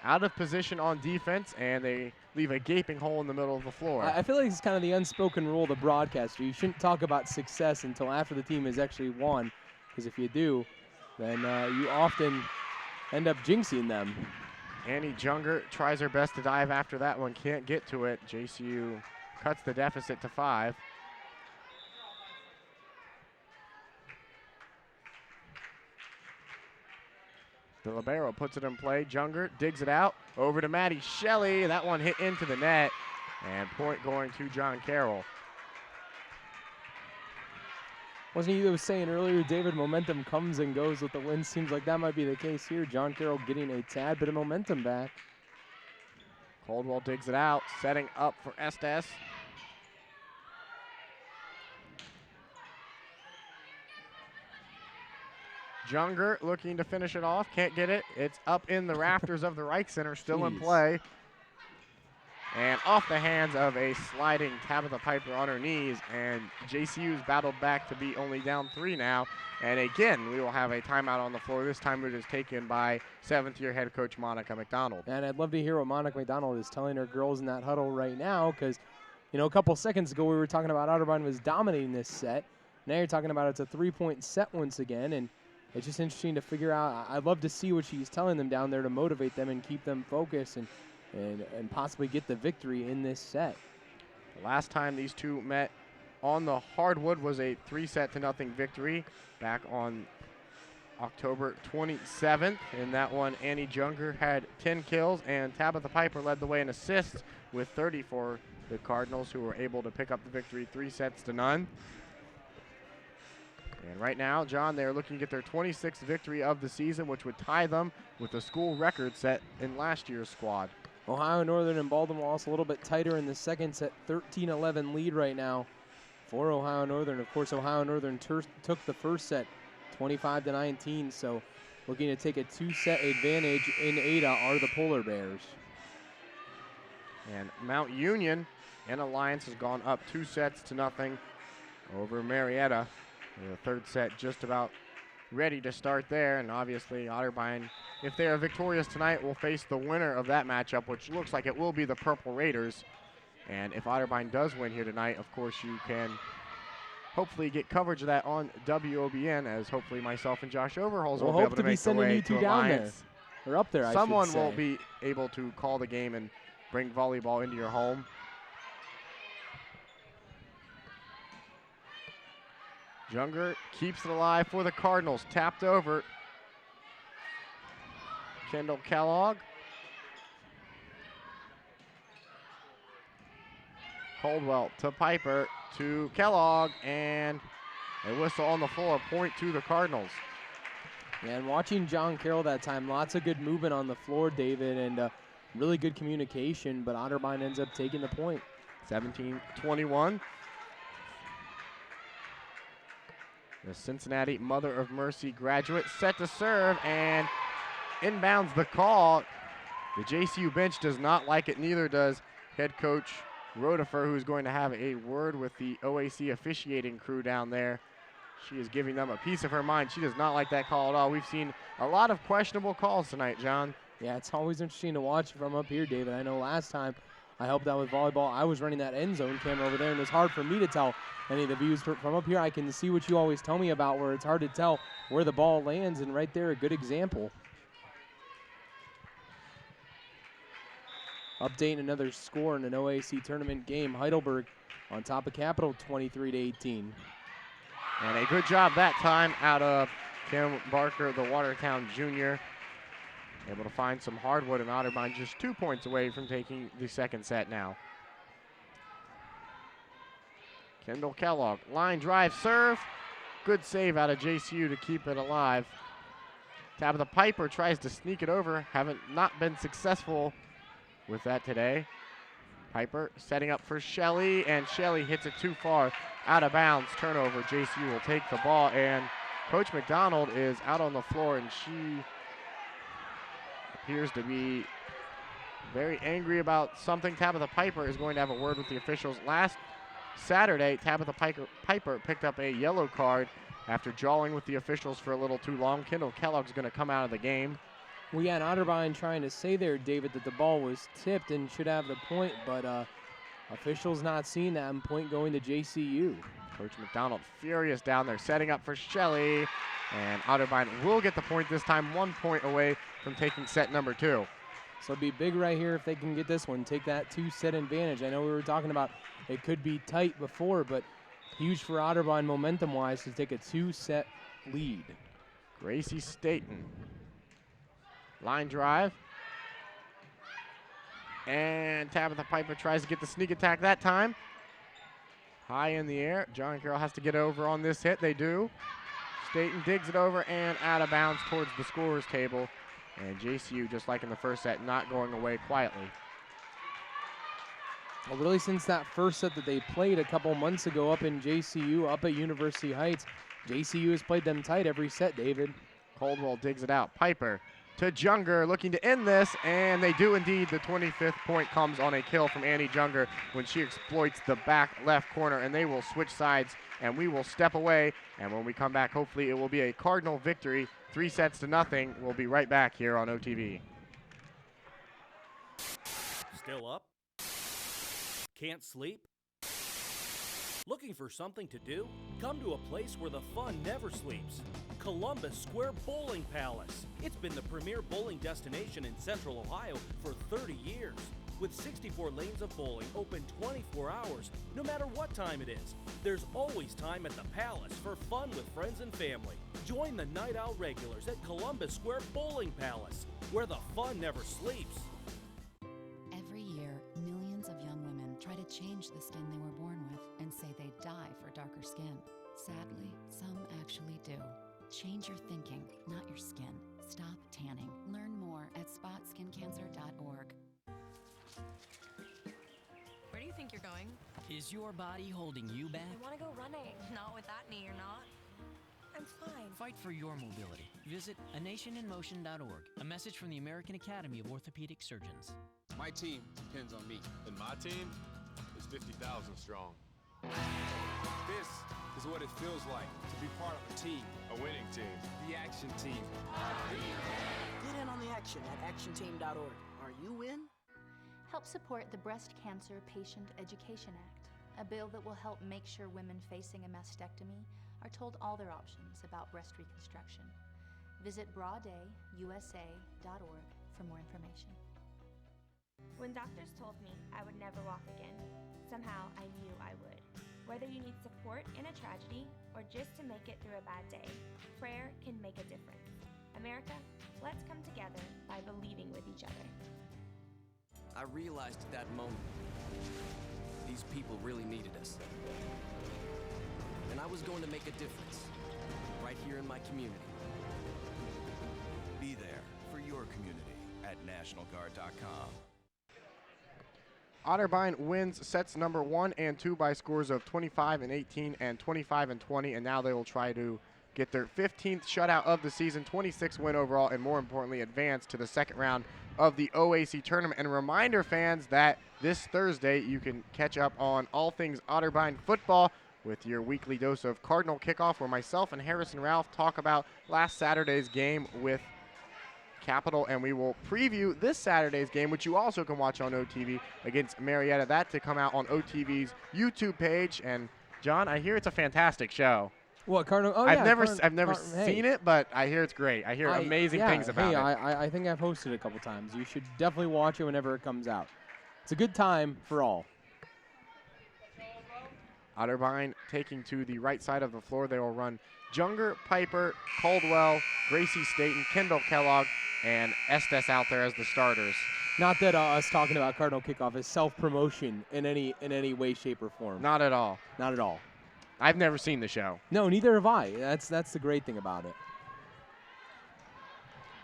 out of position on defense, and they leave a gaping hole in the middle of the floor. I feel like it's kind of the unspoken rule of the broadcaster. You shouldn't talk about success until after the team has actually won, because if you do, then you often end up jinxing them. Annie Junger tries her best to dive after that one, can't get to it. JCU cuts the deficit to 5. The libero puts it in play. Junger digs it out. Over to Maddie Shelley. That one hit into the net. And point going to John Carroll. Wasn't he that was saying earlier, David, momentum comes and goes with the wind? Seems like that might be the case here. John Carroll getting a tad bit of momentum back. Coldwell digs it out, setting up for Estes. Junger looking to finish it off, can't get it. It's up in the rafters of the Reich Center, still in play. And off the hands of a sliding Tabitha Piper on her knees, and JCU's battled back to be only down 3 now. And again, we will have a timeout on the floor. This time it is taken by 7th-year head coach Monica McDonald. And I'd love to hear what Monica McDonald is telling her girls in that huddle right now, because, you know, a couple seconds ago we were talking about Otterbein was dominating this set. Now you're talking about it's a 3-point set once again, and it's just interesting to figure out. I'd love to see what she's telling them down there to motivate them and keep them focused and possibly get the victory in this set. The last time these two met on the hardwood was a 3-0 victory back on October 27th. In that one, Annie Junger had 10 kills, and Tabitha Piper led the way in assists with 30 for the Cardinals, who were able to pick up the victory 3-0. And right now, John, they're looking to get their 26th victory of the season, which would tie them with the school record set in last year's squad. Ohio Northern and Baltimore also a little bit tighter in the second set, 13-11 lead right now for Ohio Northern. Of course, Ohio Northern took the first set 25-19, so looking to take a 2-set advantage in Ada are the Polar Bears. And Mount Union and Alliance has gone up 2-0 over Marietta. And the third set just about ready to start there, and obviously Otterbein, if they are victorious tonight, will face the winner of that matchup, which looks like it will be the Purple Raiders. And if Otterbein does win here tonight, of course you can hopefully get coverage of that on WOBN, as hopefully myself and Josh Overholz will be able to make the way to Alliance. Or up there, Someone will be able to call the game and bring volleyball into your home. Junger keeps it alive for the Cardinals. Tapped over. Kendall Kellogg. Caldwell to Piper to Kellogg, and a whistle on the floor, point to the Cardinals. And watching John Carroll that time, lots of good movement on the floor, David, and really good communication, but Otterbein ends up taking the point. 17-21. The Cincinnati Mother of Mercy graduate set to serve, and inbounds the call. The JCU bench does not like it, neither does head coach Rodefer, who's going to have a word with the OAC officiating crew down there. She is giving them a piece of her mind. She does not like that call at all. We've seen a lot of questionable calls tonight, John. Yeah, it's always interesting to watch from up here, David. I know last time I helped out with volleyball, I was running that end zone camera over there, and it's hard for me to tell any of the views from up here. I can see what you always tell me about, where it's hard to tell where the ball lands, and right there, a good example. Updating another score in an OAC tournament game. Heidelberg on top of Capital, 23-18. And a good job that time out of Kim Barker, the Watertown junior. Able to find some hardwood, and Otterbein just 2 points away from taking the second set now. Kendall Kellogg, line drive serve. Good save out of JCU to keep it alive. Tabitha Piper tries to sneak it over. Not been successful with that today. Piper setting up for Shelley, and Shelley hits it too far, out of bounds. Turnover. JCU will take the ball, and Coach McDonald is out on the floor, and she appears to be very angry about something. Tabitha Piper is going to have a word with the officials. Last Saturday, Tabitha Piper picked up a yellow card after jawing with the officials for a little too long. Kendall Kellogg's going to come out of the game. We had Otterbein trying to say there, David, that the ball was tipped and should have the point, but officials not seeing that, and point going to JCU. Coach McDonald furious down there, setting up for Shelley, and Otterbein will get the point this time, 1 point away from taking set number 2. So it'd be big right here if they can get this one, take that 2-set advantage. I know we were talking about it could be tight before, but huge for Otterbein momentum-wise to take a 2-set lead. Gracie Staten. Line drive. And Tabitha Piper tries to get the sneak attack that time. High in the air. John Carroll has to get over on this hit. They do. Staten digs it over and out of bounds towards the scorer's table. And JCU, just like in the first set, not going away quietly. Well, really since that first set that they played a couple months ago up in JCU, up at University Heights, JCU has played them tight every set, David. Caldwell digs it out. Piper to Junger, looking to end this, and they do indeed. The 25th point comes on a kill from Annie Junger when she exploits the back left corner, and they will switch sides, and we will step away, and when we come back, hopefully it will be a Cardinal victory, 3-0. We'll be right back here on OTV. Still up? Can't sleep? Looking for something to do? Come to a place where the fun never sleeps. Columbus Square Bowling Palace. It's been the premier bowling destination in Central Ohio for 30 years. With 64 lanes of bowling open 24 hours, no matter what time it is. There's always time at the Palace for fun with friends and family. Join the Night Owl regulars at Columbus Square Bowling Palace, where the fun never sleeps. Every year, millions of young women try to change the skin they were born with and say they die for darker skin. Sadly, some actually do. Change your thinking, not your skin. Stop tanning. Learn more at spotskincancer.org. Where do you think you're going? Is your body holding you back? I want to go running. Not with that knee, you're not. I'm fine. Fight for your mobility. Visit anationinmotion.org. A message from the American Academy of Orthopedic Surgeons. My team depends on me. And my team is 50,000 strong. This is what it feels like to be part of a team. A winning team. The Action Team. Get in on the action at actionteam.org. Are you in? Help support the Breast Cancer Patient Education Act, a bill that will help make sure women facing a mastectomy are told all their options about breast reconstruction. Visit broaddayusa.org for more information. When doctors told me I would never walk again, somehow I knew I would. Whether you need support in a tragedy or just to make it through a bad day, prayer can make a difference. America, let's come together by believing with each other. I realized at that moment, these people really needed us. And I was going to make a difference, right here in my community. Be there for your community at NationalGuard.com. Otterbein wins sets number 1 and 2 by scores of 25-18 and 25-20, and now they will try to get their 15th shutout of the season, 26 win overall, and more importantly, advance to the second round of the OAC tournament. And a reminder, fans, that this Thursday you can catch up on all things Otterbein football with your weekly dose of Cardinal Kickoff, where myself and Harrison Ralph talk about last Saturday's game with Capital, and we will preview this Saturday's game, which you also can watch on OTV against Marietta. That to come out on OTV's YouTube page. And John, I hear it's a fantastic show. What, Cardinal? Oh, I've yeah, never seen it, but I hear it's great. I hear amazing things about it. I think I've hosted it a couple times. You should definitely watch it whenever it comes out. It's a good time for all. Otterbein taking to the right side of the floor. They will run Junger, Piper, Caldwell, Gracie Staten, Kendall Kellogg, and Estes out there as the starters. Not that us talking about Cardinal Kickoff is self-promotion in any way, shape, or form. Not at all. Not at all. I've never seen the show. No, neither have I. That's the great thing about it.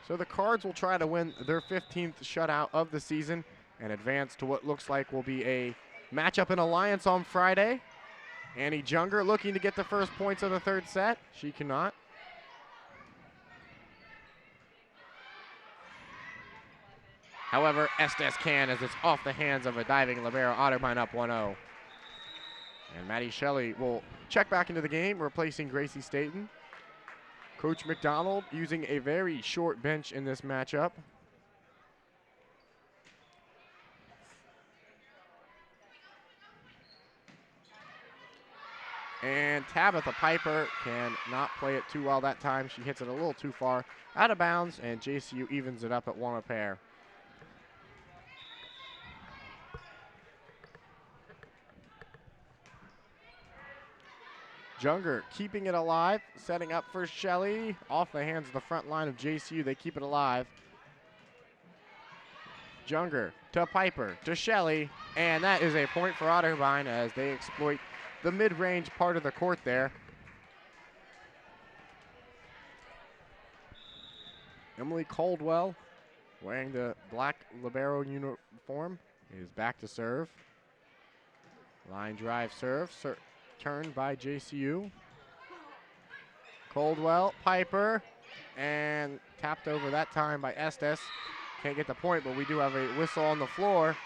So the Cards will try to win their 15th shutout of the season and advance to what looks like will be a matchup in Alliance on Friday. Annie Junger looking to get the first points of the third set. She cannot. However, Estes can, as it's off the hands of a diving libero. Otterbein up 1-0. And Maddie Shelley will check back into the game, replacing Gracie Staten. Coach McDonald using a very short bench in this matchup. And Tabitha Piper cannot play it too well that time. She hits it a little too far out of bounds, and JCU evens it up at 1 apair. Junger keeping it alive, setting up for Shelley. Off the hands of the front line of JCU, they keep it alive. Junger to Piper, to Shelley, and that is a point for Otterbein as they exploit the mid-range part of the court there. Emily Caldwell, wearing the black libero uniform, is back to serve. Line drive serve, turned by JCU. Caldwell, Piper, And tapped over that time by Estes. Can't get the point, but we do have a whistle on the floor.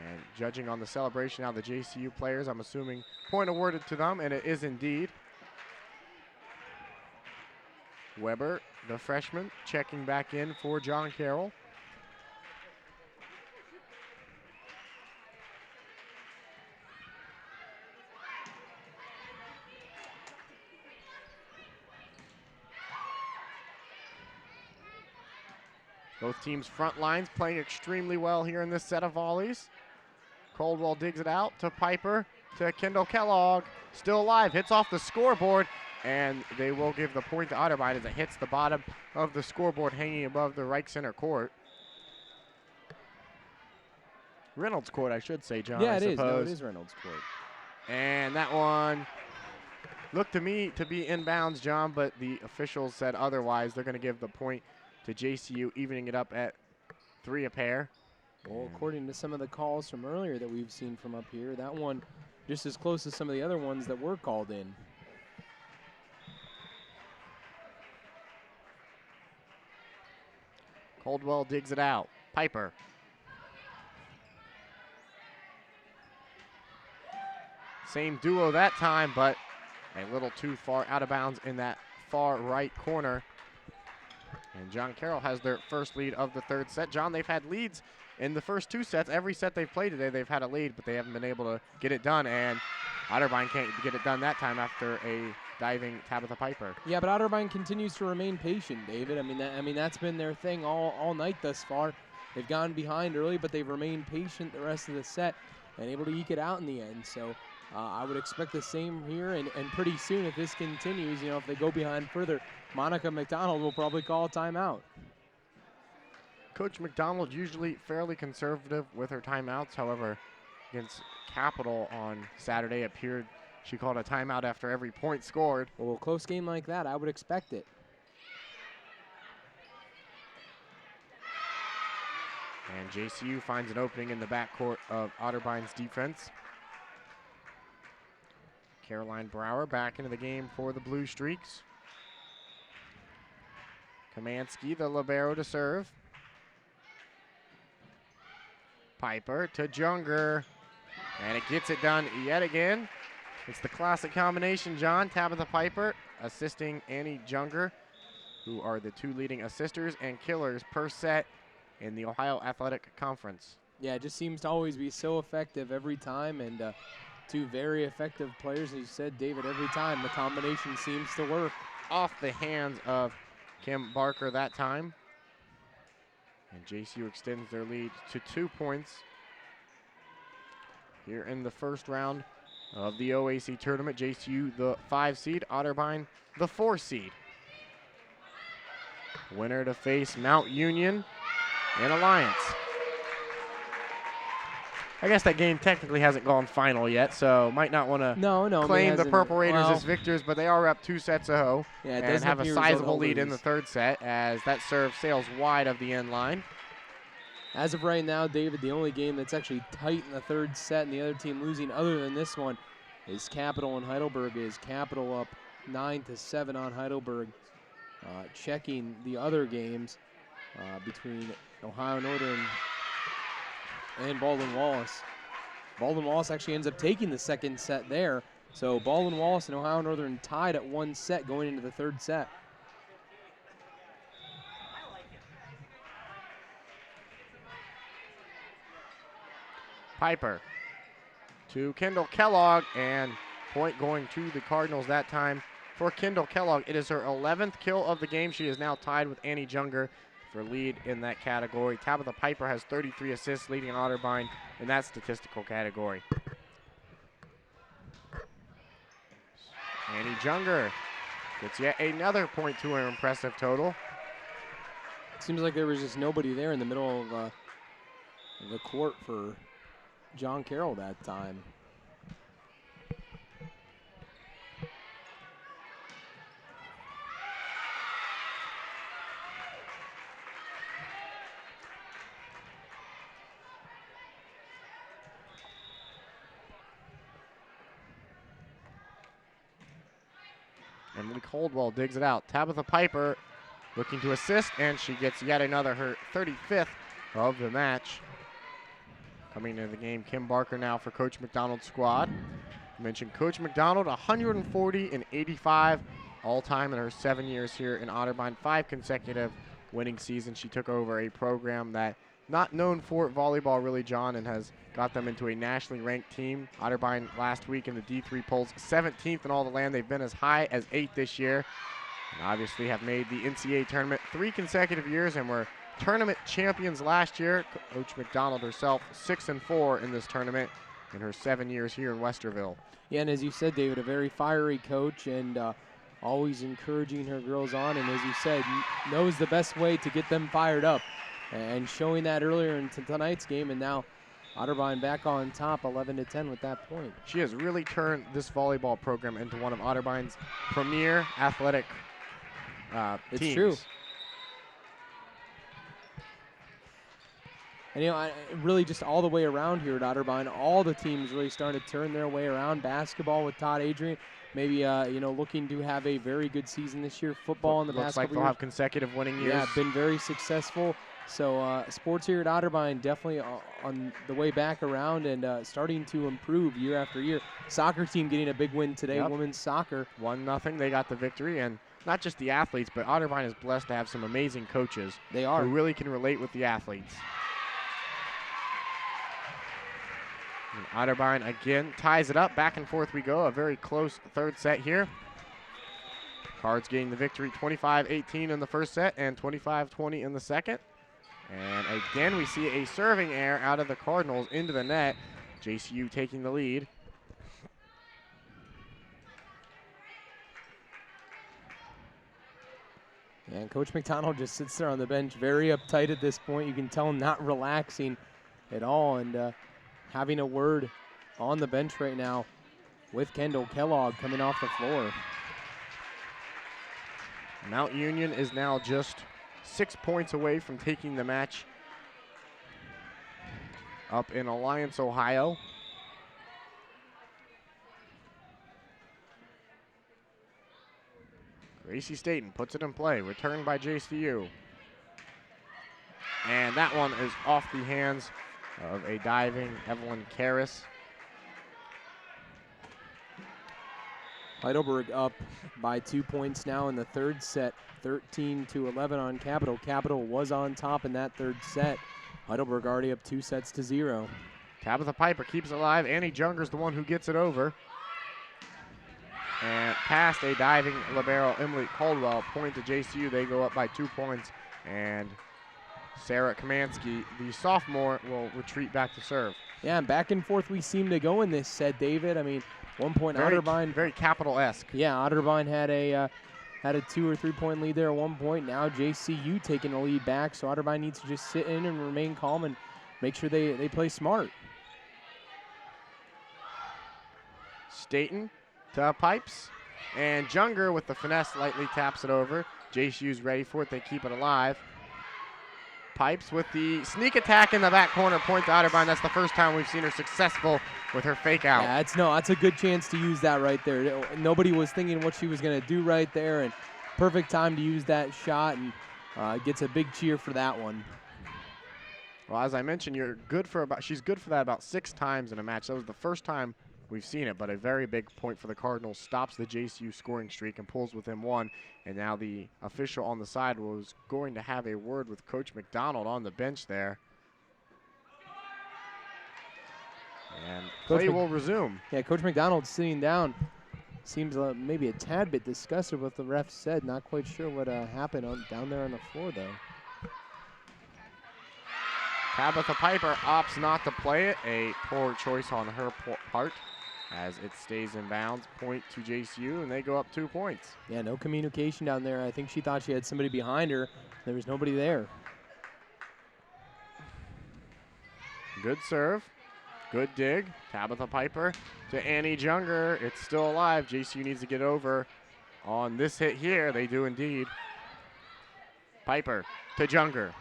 And judging on the celebration now, the JCU players, I'm assuming point awarded to them, and it is indeed. Weber, the freshman, checking back in for John Carroll. Both teams' front lines playing extremely well here in this set of volleys. Caldwell digs it out to Piper, to Kendall Kellogg. Still alive, hits off the scoreboard, and they will give the point to Otterbein as it hits the bottom of the scoreboard hanging above the right center court. Reynolds court, I should say, John. Yeah, it is. No, it is Reynolds court. And that one looked to me to be inbounds, John, but the officials said otherwise. They're going to give the point to JCU, evening it up at 3 a pair. Well, according to some of the calls from earlier that we've seen from up here, that one just as close as some of the other ones that were called in. Caldwell digs it out. Piper. Same duo that time, but a little too far out of bounds in that far right corner. And John Carroll has their first lead of the third set. John, they've had leads in the first 2 sets. Every set they've played today, they've had a lead, but they haven't been able to get it done. And Otterbein can't get it done that time after a diving Tabitha Piper. Yeah, but Otterbein continues to remain patient, David. I mean, that's been their thing all night thus far. They've gone behind early, but they've remained patient the rest of the set and able to eke it out in the end. So I would expect the same here, and pretty soon if this continues, if they go behind further, Monica McDonald will probably call a timeout. Coach McDonald usually fairly conservative with her timeouts. However, against Capital on Saturday, it appeared she called a timeout after every point scored. Well, a close game like that, I would expect it. And JCU finds an opening in the backcourt of Otterbein's defense. Caroline Brower back into the game for the Blue Streaks. Kamansky, the libero, to serve. Piper to Junger, and it gets it done yet again. It's the classic combination, John. Tabitha Piper assisting Annie Junger, who are the 2 leading assisters and killers per set in the Ohio Athletic Conference. Yeah, it just seems to always be so effective every time, and 2 very effective players. As you said, David, every time the combination seems to work. Off the hands of Kim Barker that time. And JCU extends their lead to 2 points here in the first round of the OAC tournament. JCU, the 5 seed, Otterbein, the 4 seed. Winner to face Mount Union in Alliance. I guess that game technically hasn't gone final yet, so might not want to claim the Purple Raiders as victors, but they are up 2 sets-0 and have a sizable lead in the third set as that serve sails wide of the end line. As of right now, David, the only game that's actually tight in the third set and the other team losing other than this one is Capital and Heidelberg. Is Capital up 9-7 on Heidelberg. Checking the other games between Ohio Northern and Baldwin Wallace. Baldwin Wallace actually ends up taking the second set there. So Baldwin Wallace and Ohio Northern tied at 1 set going into the third set. Piper to Kendall Kellogg, and point going to the Cardinals that time for Kendall Kellogg. It is her 11th kill of the game. She is now tied with Annie Junger for lead in that category. Tabitha Piper has 33 assists, leading Otterbein in that statistical category. Annie Junger gets yet another point to her impressive total. Seems like there was just nobody there in the middle of the court for John Carroll that time. Emily Caldwell digs it out. Tabitha Piper looking to assist, and she gets yet another, her 35th of the match. Coming into the game, Kim Barker now for Coach McDonald's squad. I mentioned Coach McDonald, 140 and 85 all-time in her 7 years here in Otterbein, 5 consecutive winning seasons. She took over a program that not known for volleyball really, John, and has got them into a nationally ranked team. Otterbein last week in the D3 polls, 17th in all the land. They've been as high as 8th this year, and obviously have made the NCAA tournament 3 consecutive years and were tournament champions last year. Coach McDonald herself 6-4 in this tournament in her 7 years here in Westerville. Yeah, and as you said, David, a very fiery coach, and always encouraging her girls on, and as you said, knows the best way to get them fired up, and showing that earlier in tonight's game, and now Otterbein back on top 11-10 with that point. She has really turned this volleyball program into one of Otterbein's premier athletic It's teams. true. And, you know, really just all the way around here at Otterbein, all the teams really starting to turn their way around. Basketball with Todd Adrian, maybe, you know, looking to have a very good season this year. Football in the past couple years. Looks like they'll have consecutive winning years. Yeah, been very successful. So sports here at Otterbein definitely on the way back around and starting to improve year after year. Soccer team getting a big win today, Yep. women's soccer. 1-0, they got the victory, and not just the athletes, but Otterbein is blessed to have some amazing coaches. They are. Who really can relate with the athletes. And Otterbein again ties it up. Back and forth we go. A very close third set here. Cards getting the victory 25-18 in the first set and 25-20 in the second. And again, we see a serving error out of the Cardinals into the net. JCU taking the lead. And Coach McDonald just sits there on the bench, very uptight at this point. You can tell him not relaxing at all, and having a word on the bench right now with Kendall Kellogg coming off the floor. Mount Union is now just 6 points away from taking the match up in Alliance, Ohio. Gracie Staten puts it in play. Returned by JCU. And that one is off the hands of a diving Evelyn Karras. Heidelberg up by 2 points now in the third set, 13-11 on Capital. Capital was on top in that third set. Heidelberg already up 2-0. Tabitha Piper keeps it alive. Annie Junger's the one who gets it over. And past a diving libero, Emily Caldwell, point to JCU. They go up by 2 points. And Sarah Kamansky, the sophomore, will retreat back to serve. Yeah, and back and forth we seem to go in this set, David. I mean, 1 point Otterbein. Very Capital-esque. Yeah, Otterbein had a 2 or 3 point lead there at 1 point. Now JCU taking the lead back, so Otterbein needs to just sit in and remain calm and make sure they play smart. Staten to Pipes, and Junger with the finesse lightly taps it over. JCU's ready for it. They keep it alive. Pipes with the sneak attack in the back corner, point to Otterbein. That's the first time we've seen her successful with her fake out. Yeah, that's a good chance to use that right there. Nobody was thinking what she was going to do right there, and perfect time to use that shot, and gets a big cheer for that one. Well, as I mentioned, she's good for that about 6 times in a match. That was the first time we've seen it, but a very big point for the Cardinals. Stops the JCU scoring streak and pulls within 1. And now the official on the side was going to have a word with Coach McDonald on the bench there. And play will resume. Yeah, Coach McDonald sitting down. Seems maybe a tad bit disgusted with what the ref said. Not quite sure what happened down there on the floor, though. Tabitha Piper opts not to play it. A poor choice on her part as it stays in bounds. Point to JCU, and they go up 2 points. Yeah, no communication down there. I think she thought she had somebody behind her. There was nobody there. Good serve. Good dig. Tabitha Piper to Annie Junger. It's still alive. JCU needs to get over on this hit here. They do indeed. Piper to Junger.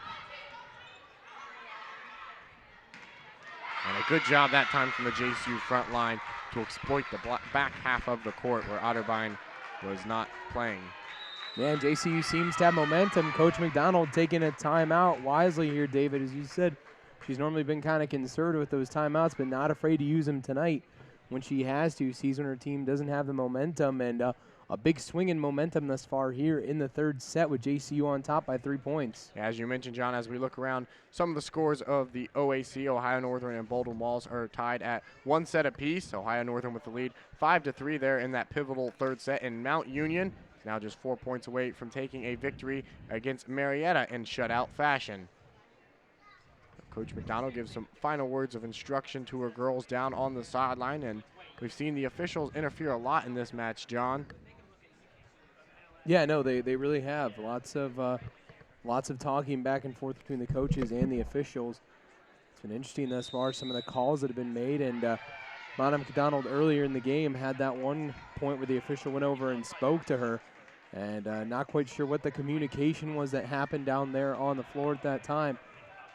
And a good job that time from the JCU front line to exploit the back half of the court where Otterbein was not playing. Yeah, and JCU seems to have momentum. Coach McDonald taking a timeout wisely here, David. As you said, she's normally been kind of conservative with those timeouts, but not afraid to use them tonight when she has to. Sees when her team doesn't have the momentum, and a big swing in momentum thus far here in the third set with JCU on top by 3 points. As you mentioned, John, as we look around, some of the scores of the OAC, Ohio Northern and Baldwin Walls, are tied at 1 set apiece. Ohio Northern with the lead 5-3 there in that pivotal third set, and Mount Union is now just 4 points away from taking a victory against Marietta in shutout fashion. Coach McDonald gives some final words of instruction to her girls down on the sideline, and we've seen the officials interfere a lot in this match, John. Yeah, no, they really have. Lots of talking back and forth between the coaches and the officials. It's been interesting thus far, some of the calls that have been made, and Monica McDonald earlier in the game had that one point where the official went over and spoke to her, and not quite sure what the communication was that happened down there on the floor at that time.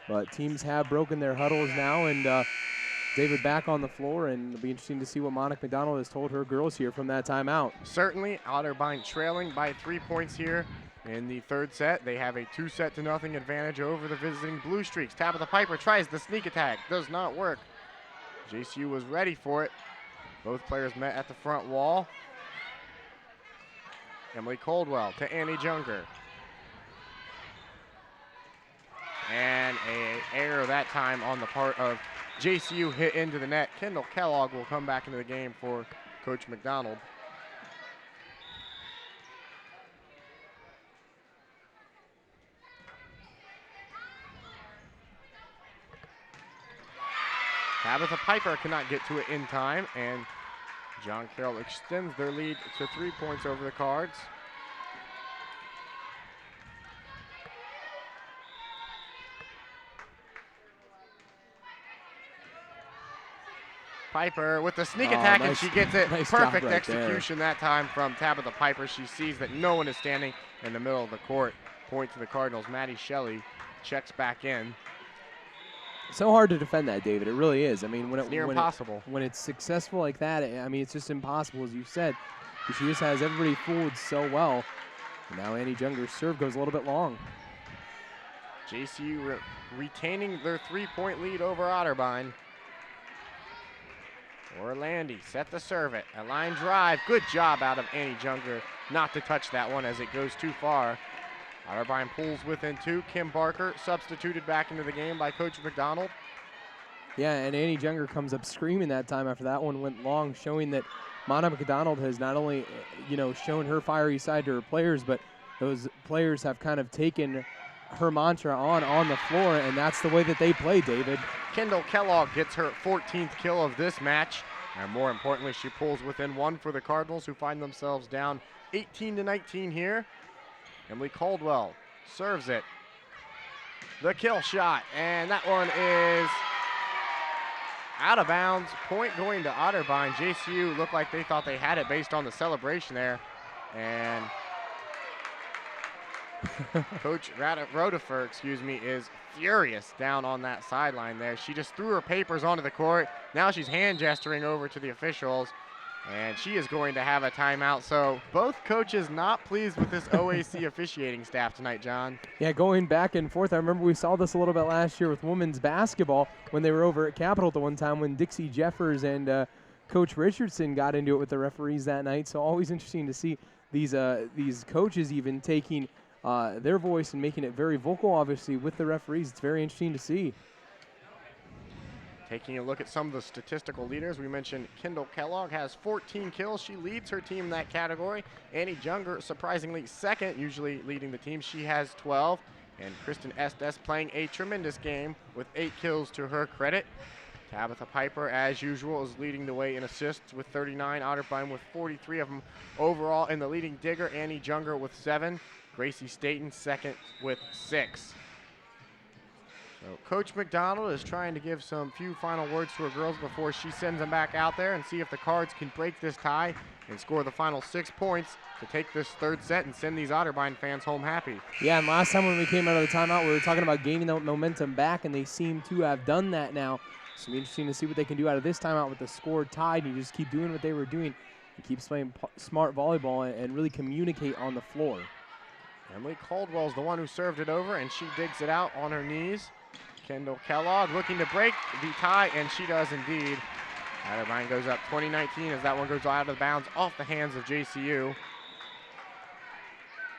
But teams have broken their huddles now, and David back on the floor, and it'll be interesting to see what Monica McDonald has told her girls here from that timeout. Certainly, Otterbein trailing by 3 points here in the third set. They have a 2-0 advantage over the visiting Blue Streaks. Tabitha Piper tries the sneak attack, does not work. JCU was ready for it. Both players met at the front wall. Emily Coldwell to Annie Junger. And an error that time on the part of JCU, hit into the net. Kendall Kellogg will come back into the game for Coach McDonald. Tabitha Piper cannot get to it in time, and John Carroll extends their lead to 3 points over the Cards. Piper with the sneak attack, and she gets it. Nice Perfect job right execution that time from Tabitha Piper. She sees that no one is standing in the middle of the court. Point to the Cardinals. Maddie Shelley checks back in. So hard to defend that, David. It really is. I mean, when near impossible. When it's successful like that, I mean, it's just impossible, as you said. She just has everybody fooled so well. And now Annie Junger's serve goes a little bit long. JCU retaining their 3-point lead over Otterbein. Orlandi set the serve it. A line drive. Good job out of Annie Junger not to touch that one as it goes too far. Otterbein pulls within 2. Kim Barker substituted back into the game by Coach McDonald. Yeah, and Annie Junger comes up screaming that time after that one went long, showing that Monica McDonald has not only, shown her fiery side to her players, but those players have kind of taken her mantra on the floor, and that's the way that they play, David. Kendall Kellogg gets her 14th kill of this match, and more importantly, she pulls within 1 for the Cardinals, who find themselves down 18-19 here. Emily Caldwell serves it. The kill shot, and that one is out of bounds. Point going to Otterbein. JCU looked like they thought they had it based on the celebration there, and Coach Rodefer, is furious down on that sideline there. She just threw her papers onto the court. Now she's hand gesturing over to the officials, and she is going to have a timeout. So both coaches not pleased with this OAC officiating staff tonight, John. Yeah, going back and forth. I remember we saw this a little bit last year with women's basketball when they were over at Capitol at the one time when Dixie Jeffers and Coach Richardson got into it with the referees that night. So always interesting to see these coaches even taking their voice and making it very vocal, obviously, with the referees. It's very interesting to see. Taking a look at some of the statistical leaders, we mentioned Kendall Kellogg has 14 kills. She leads her team in that category. Annie Junger, surprisingly, second, usually leading the team. She has 12. And Kristen Estes playing a tremendous game with 8 kills to her credit. Tabitha Piper, as usual, is leading the way in assists with 39. Otterbein with 43 of them overall. And the leading digger, Annie Junger, with 7. Gracie Staten second with 6. So Coach McDonald is trying to give some few final words to her girls before she sends them back out there and see if the Cards can break this tie and score the final 6 points to take this third set and send these Otterbein fans home happy. Yeah, and last time when we came out of the timeout, we were talking about gaining that momentum back, and they seem to have done that now. So it'll be interesting to see what they can do out of this timeout with the score tied and you just keep doing what they were doing He keeps playing smart volleyball and really communicate on the floor. Emily Caldwell's the one who served it over, and she digs it out on her knees. Kendall Kellogg looking to break the tie, and she does indeed. Otterbein goes up 20-19 as that one goes out of bounds off the hands of JCU.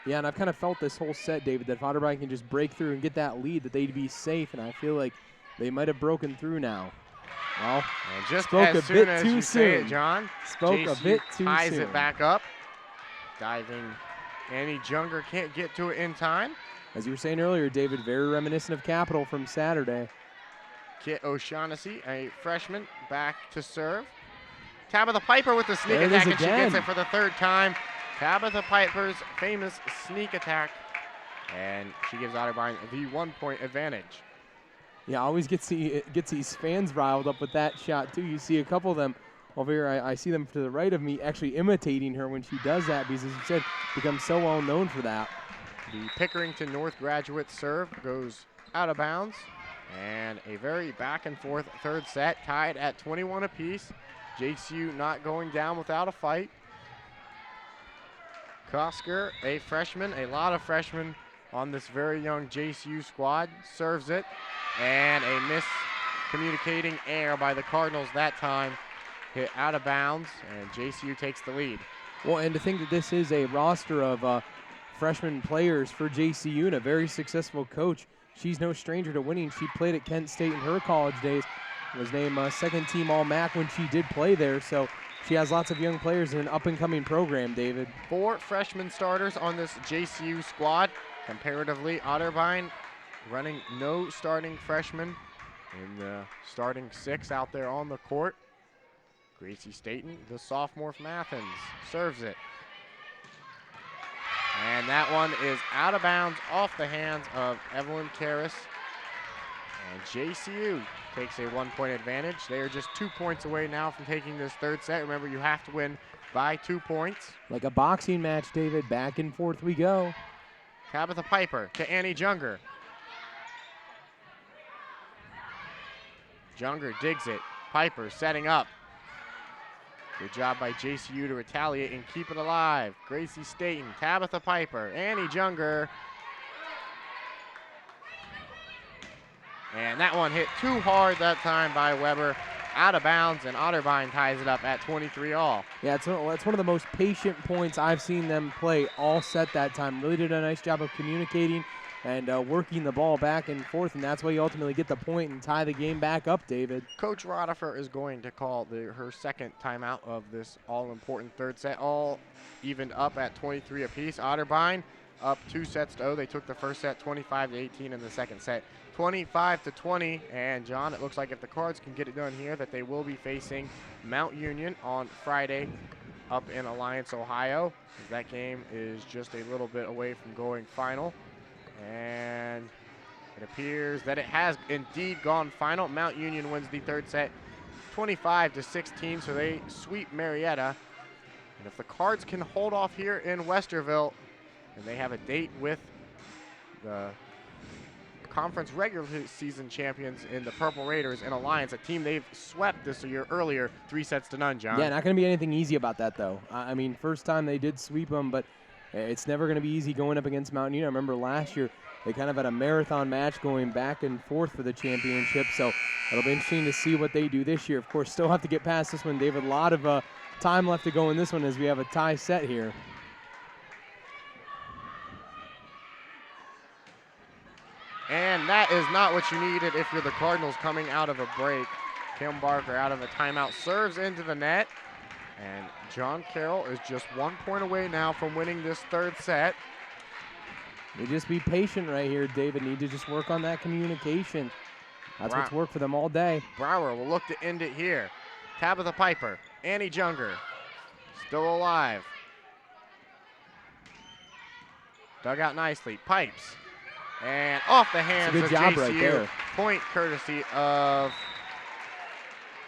Yeah, and I've kind of felt this whole set, David, that if Otterbein can just break through and get that lead, that they'd be safe, and I feel like they might have broken through now. Well, and just spoke as a soon bit as too you soon. say it, John, Spoke JCU a bit too ties soon. it back up. Diving Annie Junger can't get to it in time. As you were saying earlier, David, very reminiscent of Capital from Saturday. Kit O'Shaughnessy, a freshman, back to serve. Tabitha Piper with the sneak There it attack, is and she gets again. it for the third time. Tabitha Piper's famous sneak attack, and she gives Otterbein the 1-point advantage. Yeah, always gets these fans riled up with that shot, too. You see a couple of them over here. I see them to the right of me actually imitating her when she does that because, as you said, becomes so well known for that. The Pickerington North graduate serve goes out of bounds, and a very back and forth third set, tied at 21 apiece. JCU not going down without a fight. Kosker, a freshman, a lot of freshmen on this very young JCU squad, serves it, and a miscommunicating error by the Cardinals that time. Hit out of bounds, and JCU takes the lead. Well, and to think that this is a roster of freshman players for JCU and a very successful coach. She's no stranger to winning. She played at Kent State in her college days. Was named second team All-MAC when she did play there. So she has lots of young players in an up-and-coming program, David. 4 freshman starters on this JCU squad. Comparatively, Otterbein running no starting freshmen in the starting 6 out there on the court. Gracie Staten, the sophomore from Athens, serves it. And that one is out of bounds off the hands of Evelyn Karras. And JCU takes a 1-point advantage. They are just 2 points away now from taking this third set. Remember, you have to win by 2 points. Like a boxing match, David. Back and forth we go. Tabitha Piper to Annie Junger. Junger digs it. Piper setting up. Good job by JCU to retaliate and keep it alive. Gracie Staten, Tabitha Piper, Annie Junger. And that one hit too hard that time by Weber. Out of bounds, and Otterbein ties it up at 23-all. Yeah, it's one of the most patient points I've seen them play all set that time. Really did a nice job of communicating and working the ball back and forth, and that's why you ultimately get the point and tie the game back up, David. Coach Rodifer is going to call her second timeout of this all-important third set, all evened up at 23 apiece. Otterbein up 2-0. They took the first set 25-18 and the second set 25-20. And John, it looks like if the Cards can get it done here, that they will be facing Mount Union on Friday up in Alliance, Ohio. That game is just a little bit away from going final. And it appears that it has indeed gone final. Mount Union wins the third set 25-16, so they sweep Marietta. And if the Cards can hold off here in Westerville, and they have a date with the conference regular season champions in the Purple Raiders in Alliance, a team they've swept this year earlier, 3-0, John. Yeah, not going to be anything easy about that, though. I mean, first time they did sweep them, but it's never going to be easy going up against Mount Union. I remember last year they kind of had a marathon match going back and forth for the championship, so it'll be interesting to see what they do this year. Of course, still have to get past this one, David. A lot of time left to go in this one as we have a tie set here. And that is not what you needed if you're the Cardinals coming out of a break. Kim Barker out of a timeout serves into the net. And John Carroll is just 1 point away now from winning this third set. You just be patient right here, David. Need to just work on that communication. That's what's worked for them all day. Brower will look to end it here. Tabitha Piper, Annie Junger, still alive. Dug out nicely, pipes. And off the hands That's a good of job JCU. right there. Point courtesy of,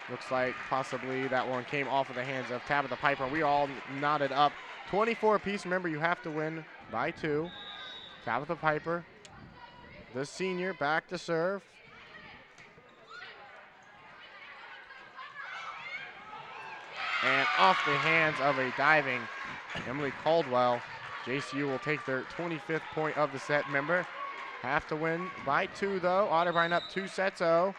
looks like possibly that one came off of the hands of Tabitha Piper. We all knotted up 24 apiece. Remember, you have to win by 2. Tabitha Piper, the senior, back to serve. and off the hands of a diving Emily Caldwell. JCU will take their 25th point of the set. Remember, have to win by 2 though. Otterbein up 2-0.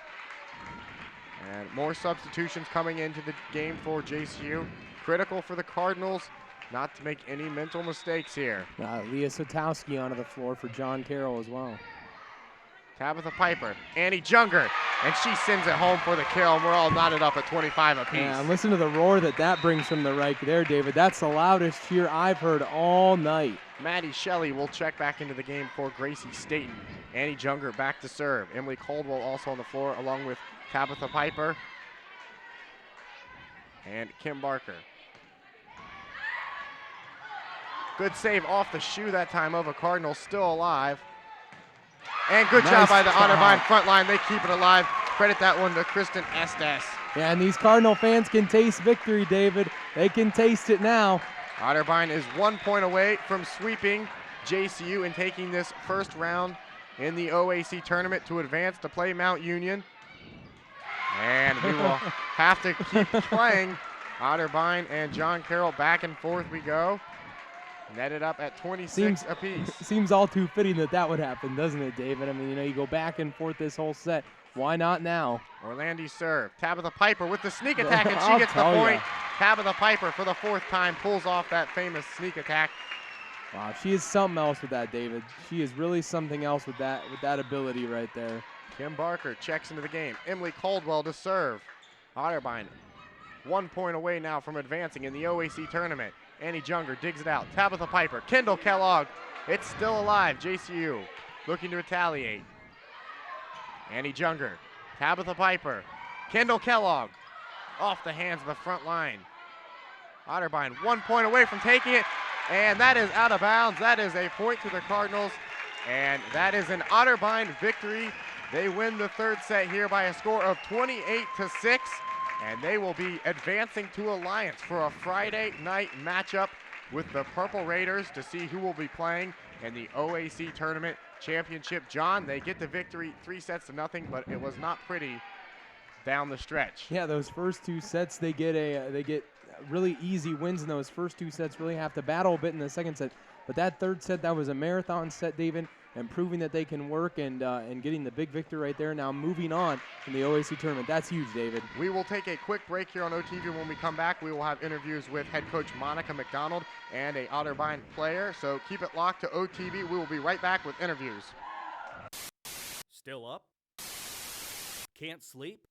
And more substitutions coming into the game for JCU. Critical for the Cardinals not to make any mental mistakes here. Leah Sotowski onto the floor for John Carroll as well. Tabitha Piper, Annie Junger, and she sends it home for the kill, and we're all knotted up at 25 apiece. Yeah, and listen to the roar that brings from the right there, David. That's the loudest cheer I've heard all night. Maddie Shelley will check back into the game for Gracie Staten. Annie Junger back to serve. Emily Caldwell also on the floor along with Tabitha Piper and Kim Barker. Good save off the shoe that time of a Cardinal, still alive. And good job by the Otterbein front line. They keep it alive. Credit that one to Kristen Estes. Yeah, and these Cardinal fans can taste victory, David. They can taste it now. Otterbein is 1 point away from sweeping JCU and taking this first round in the OAC tournament to advance to play Mount Union. And we will have to keep playing. Otterbein and John Carroll back and forth we go. Netted up at 26 apiece. Seems all too fitting that would happen, doesn't it, David? I mean, you go back and forth this whole set. Why not now? Orlandi serve. Tabitha Piper with the sneak attack, and she gets the point. Tabitha Piper, for the 4th time, pulls off that famous sneak attack. Wow, she is something else with that, David. She is really something else with that ability right there. Kim Barker checks into the game. Emily Caldwell to serve. Otterbein 1 point away now from advancing in the OAC tournament. Annie Junger digs it out. Tabitha Piper, Kendall Kellogg. It's still alive. JCU looking to retaliate. Annie Junger, Tabitha Piper, Kendall Kellogg off the hands of the front line. Otterbein 1 point away from taking it, and that is out of bounds. That is a point to the Cardinals, and that is an Otterbein victory. They win the 3rd set here by a score of 28-6. And they will be advancing to Alliance for a Friday night matchup with the Purple Raiders to see who will be playing in the OAC Tournament Championship. John, they get the victory 3-0, but it was not pretty down the stretch. Yeah, those first 2 sets, they get really easy wins in those first 2 sets, really have to battle a bit in the 2nd set. But that 3rd set, that was a marathon set, David, and proving that they can work and getting the big victory right there. Now moving on in the OAC tournament. That's huge, David. We will take a quick break here on OTV. When we come back, we will have interviews with head coach Monica McDonald and a Otterbein player. So keep it locked to OTV. We will be right back with interviews. Still up? Can't sleep?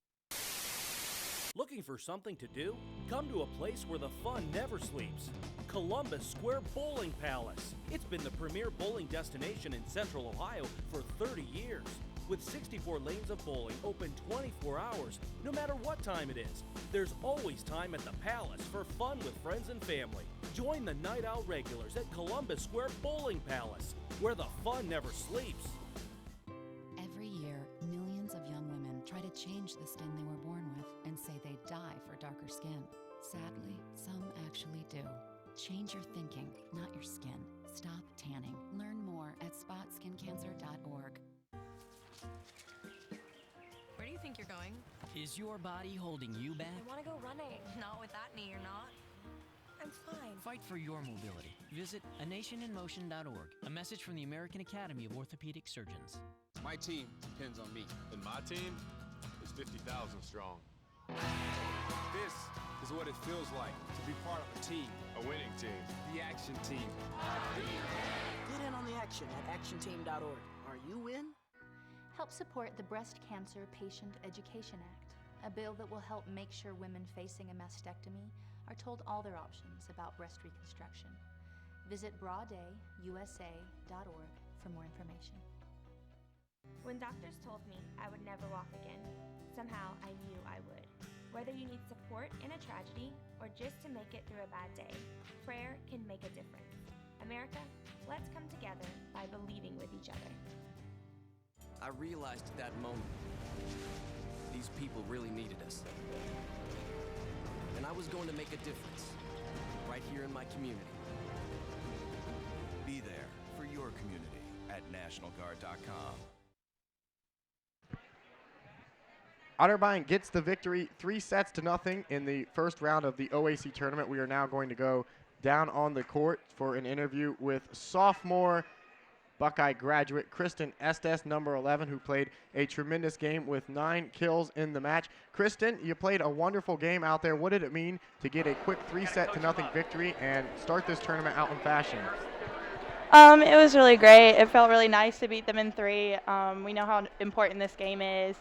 Looking for something to do? Come to a place where the fun never sleeps. Columbus Square Bowling Palace. It's been the premier bowling destination in Central Ohio for 30 years. With 64 lanes of bowling open 24 hours, no matter what time it is. There's always time at the Palace for fun with friends and family. Join the Night Owl regulars at Columbus Square Bowling Palace, where the fun never sleeps. Every year, millions of young women try to change the skin they were born with and say they die for darker skin. Sadly, some actually do. Change your thinking, not your skin. Stop tanning. Learn more at spotskincancer.org. Where do you think you're going? Is your body holding you back? I want to go running. Not with that knee, you're not. I'm fine. Fight for your mobility. Visit anationinmotion.org. A message from the American Academy of Orthopedic Surgeons. My team depends on me, and my team is 50,000 strong. This is what it feels like to be part of a team, a winning team, the action team. Get in on the action at actionteam.org. Are you in? Help support the Breast Cancer Patient Education Act, a bill that will help make sure women facing a mastectomy are told all their options about breast reconstruction. Visit broaddayusa.org for more information. When doctors told me I would never walk again, somehow I knew I would. Whether you need support in a tragedy or just to make it through a bad day, prayer can make a difference. America, let's come together by believing with each other. I realized at that moment, these people really needed us. And I was going to make a difference, right here in my community. Be there for your community at NationalGuard.com. Otterbein gets the victory 3-0 in the first round of the OAC tournament. We are now going to go down on the court for an interview with sophomore Buckeye graduate Kristen Estes, number 11, who played a tremendous game with 9 kills in the match. Kristen, you played a wonderful game out there. What did it mean to get a quick 3-0 victory and start this tournament out in fashion? It was really great. It felt really nice to beat them in 3. We know how important this game is,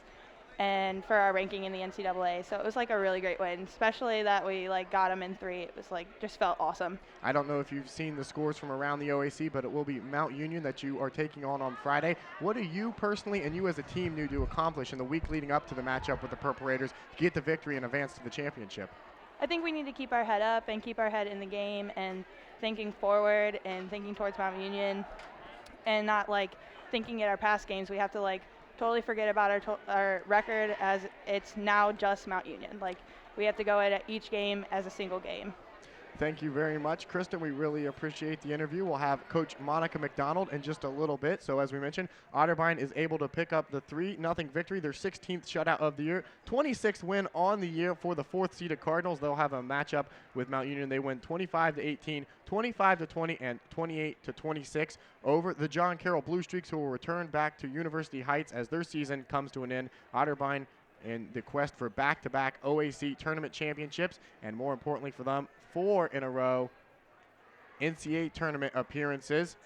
and for our ranking in the NCAA, so it was like a really great win, especially that we got them in 3. It was just felt awesome. I don't know if you've seen the scores from around the OAC, but it will be Mount Union that you are taking on Friday. What do you personally and you as a team need to accomplish in the week leading up to the matchup with the Purple Raiders to get the victory and advance to the championship? I think we need to keep our head up and keep our head in the game and thinking forward and thinking towards Mount Union, and not thinking at our past games. We have to totally forget about our record, as it's now just Mount Union. We have to go at each game as a single game. Thank you very much, Kristen. We really appreciate the interview. We'll have Coach Monica McDonald in just a little bit. So as we mentioned, Otterbein is able to pick up the 3-0 victory, their 16th shutout of the year, 26th win on the year for the 4th-seeded Cardinals. They'll have a matchup with Mount Union. They win 25-18, 25-20, and 28-26 over the John Carroll Blue Streaks, who will return back to University Heights as their season comes to an end. Otterbein in the quest for back-to-back OAC tournament championships, and more importantly for them, 4 in a row NCAA tournament appearances.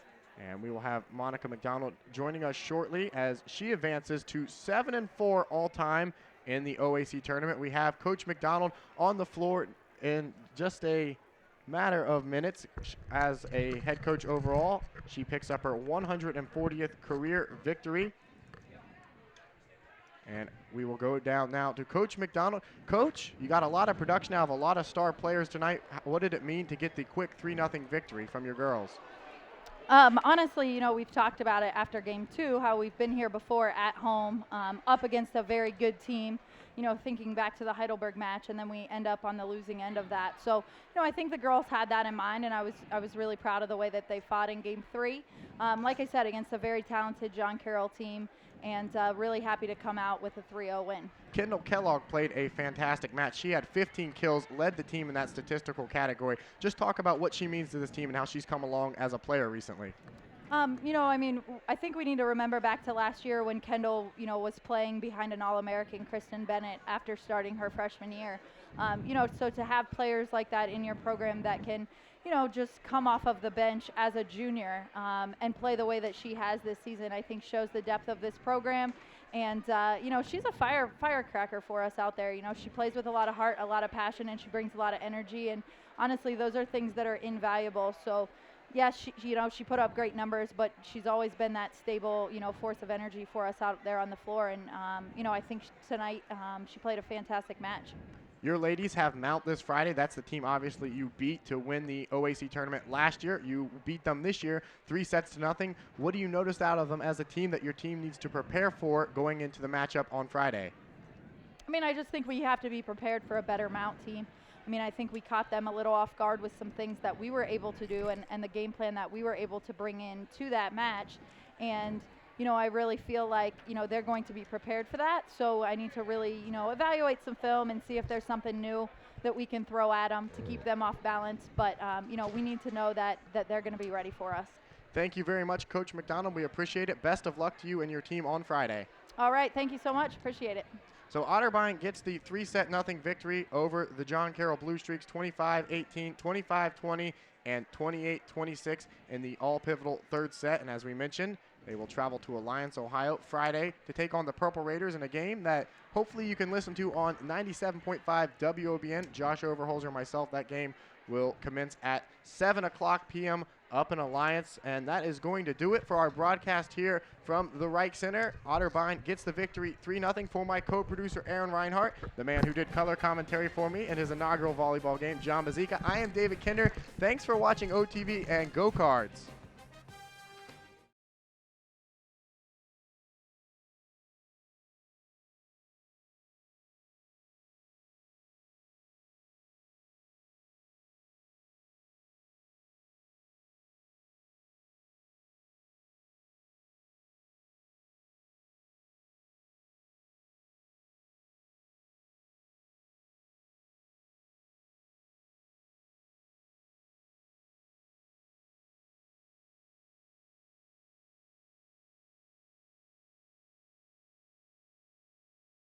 And we will have Monica McDonald joining us shortly as she advances to 7-4 all-time in the OAC tournament. We have Coach McDonald on the floor in just a matter of minutes as a head coach overall. She picks up her 140th career victory. And we will go down now to Coach McDonald. Coach, you got a lot of production out of a lot of star players tonight. What did it mean to get the quick 3-0 victory from your girls? Honestly, we've talked about it after game 2, how we've been here before at home, up against a very good team, thinking back to the Heidelberg match, and then we end up on the losing end of that. So, I think the girls had that in mind, and I was really proud of the way that they fought in game 3. Like I said, against a very talented John Carroll team, and really happy to come out with a 3-0 win. Kendall Kellogg played a fantastic match. She had 15 kills, led the team in that statistical category. Just talk about what she means to this team and how she's come along as a player recently. I think we need to remember back to last year when Kendall, was playing behind an All-American, Kristen Bennett, after starting her freshman year. So to have players like that in your program that can, just come off of the bench as a junior and play the way that she has this season, I think shows the depth of this program. And, she's a firecracker for us out there. She plays with a lot of heart, a lot of passion, and she brings a lot of energy. And honestly, those are things that are invaluable. So, yes, she put up great numbers, but she's always been that stable, force of energy for us out there on the floor. And, I think tonight she played a fantastic match. Your ladies have Mount this Friday. That's the team, obviously, you beat to win the OAC tournament last year. You beat them this year 3-0. What do you notice out of them as a team that your team needs to prepare for going into the matchup on Friday? I just think we have to be prepared for a better Mount team. I think we caught them a little off guard with some things that we were able to do and the game plan that we were able to bring in to that match. And I really feel like, they're going to be prepared for that. So I need to really, evaluate some film and see if there's something new that we can throw at them to keep them off balance. But, we need to know that they're going to be ready for us. Thank you very much, Coach McDonald. We appreciate it. Best of luck to you and your team on Friday. All right. Thank you so much. Appreciate it. So Otterbein gets the 3-0 victory over the John Carroll Blue Streaks, 25-18, 25-20, and 28-26 in the all-pivotal third set. And as we mentioned, they will travel to Alliance, Ohio Friday to take on the Purple Raiders in a game that hopefully you can listen to on 97.5 WOBN. Josh Overholzer and myself, that game will commence at 7 o'clock p.m. up in Alliance. And that is going to do it for our broadcast here from the Reich Center. Otterbein gets the victory 3-0 for my co-producer Aaron Reinhart, the man who did color commentary for me in his inaugural volleyball game, John Bazika. I am David Kinder. Thanks for watching OTV, and go Cards.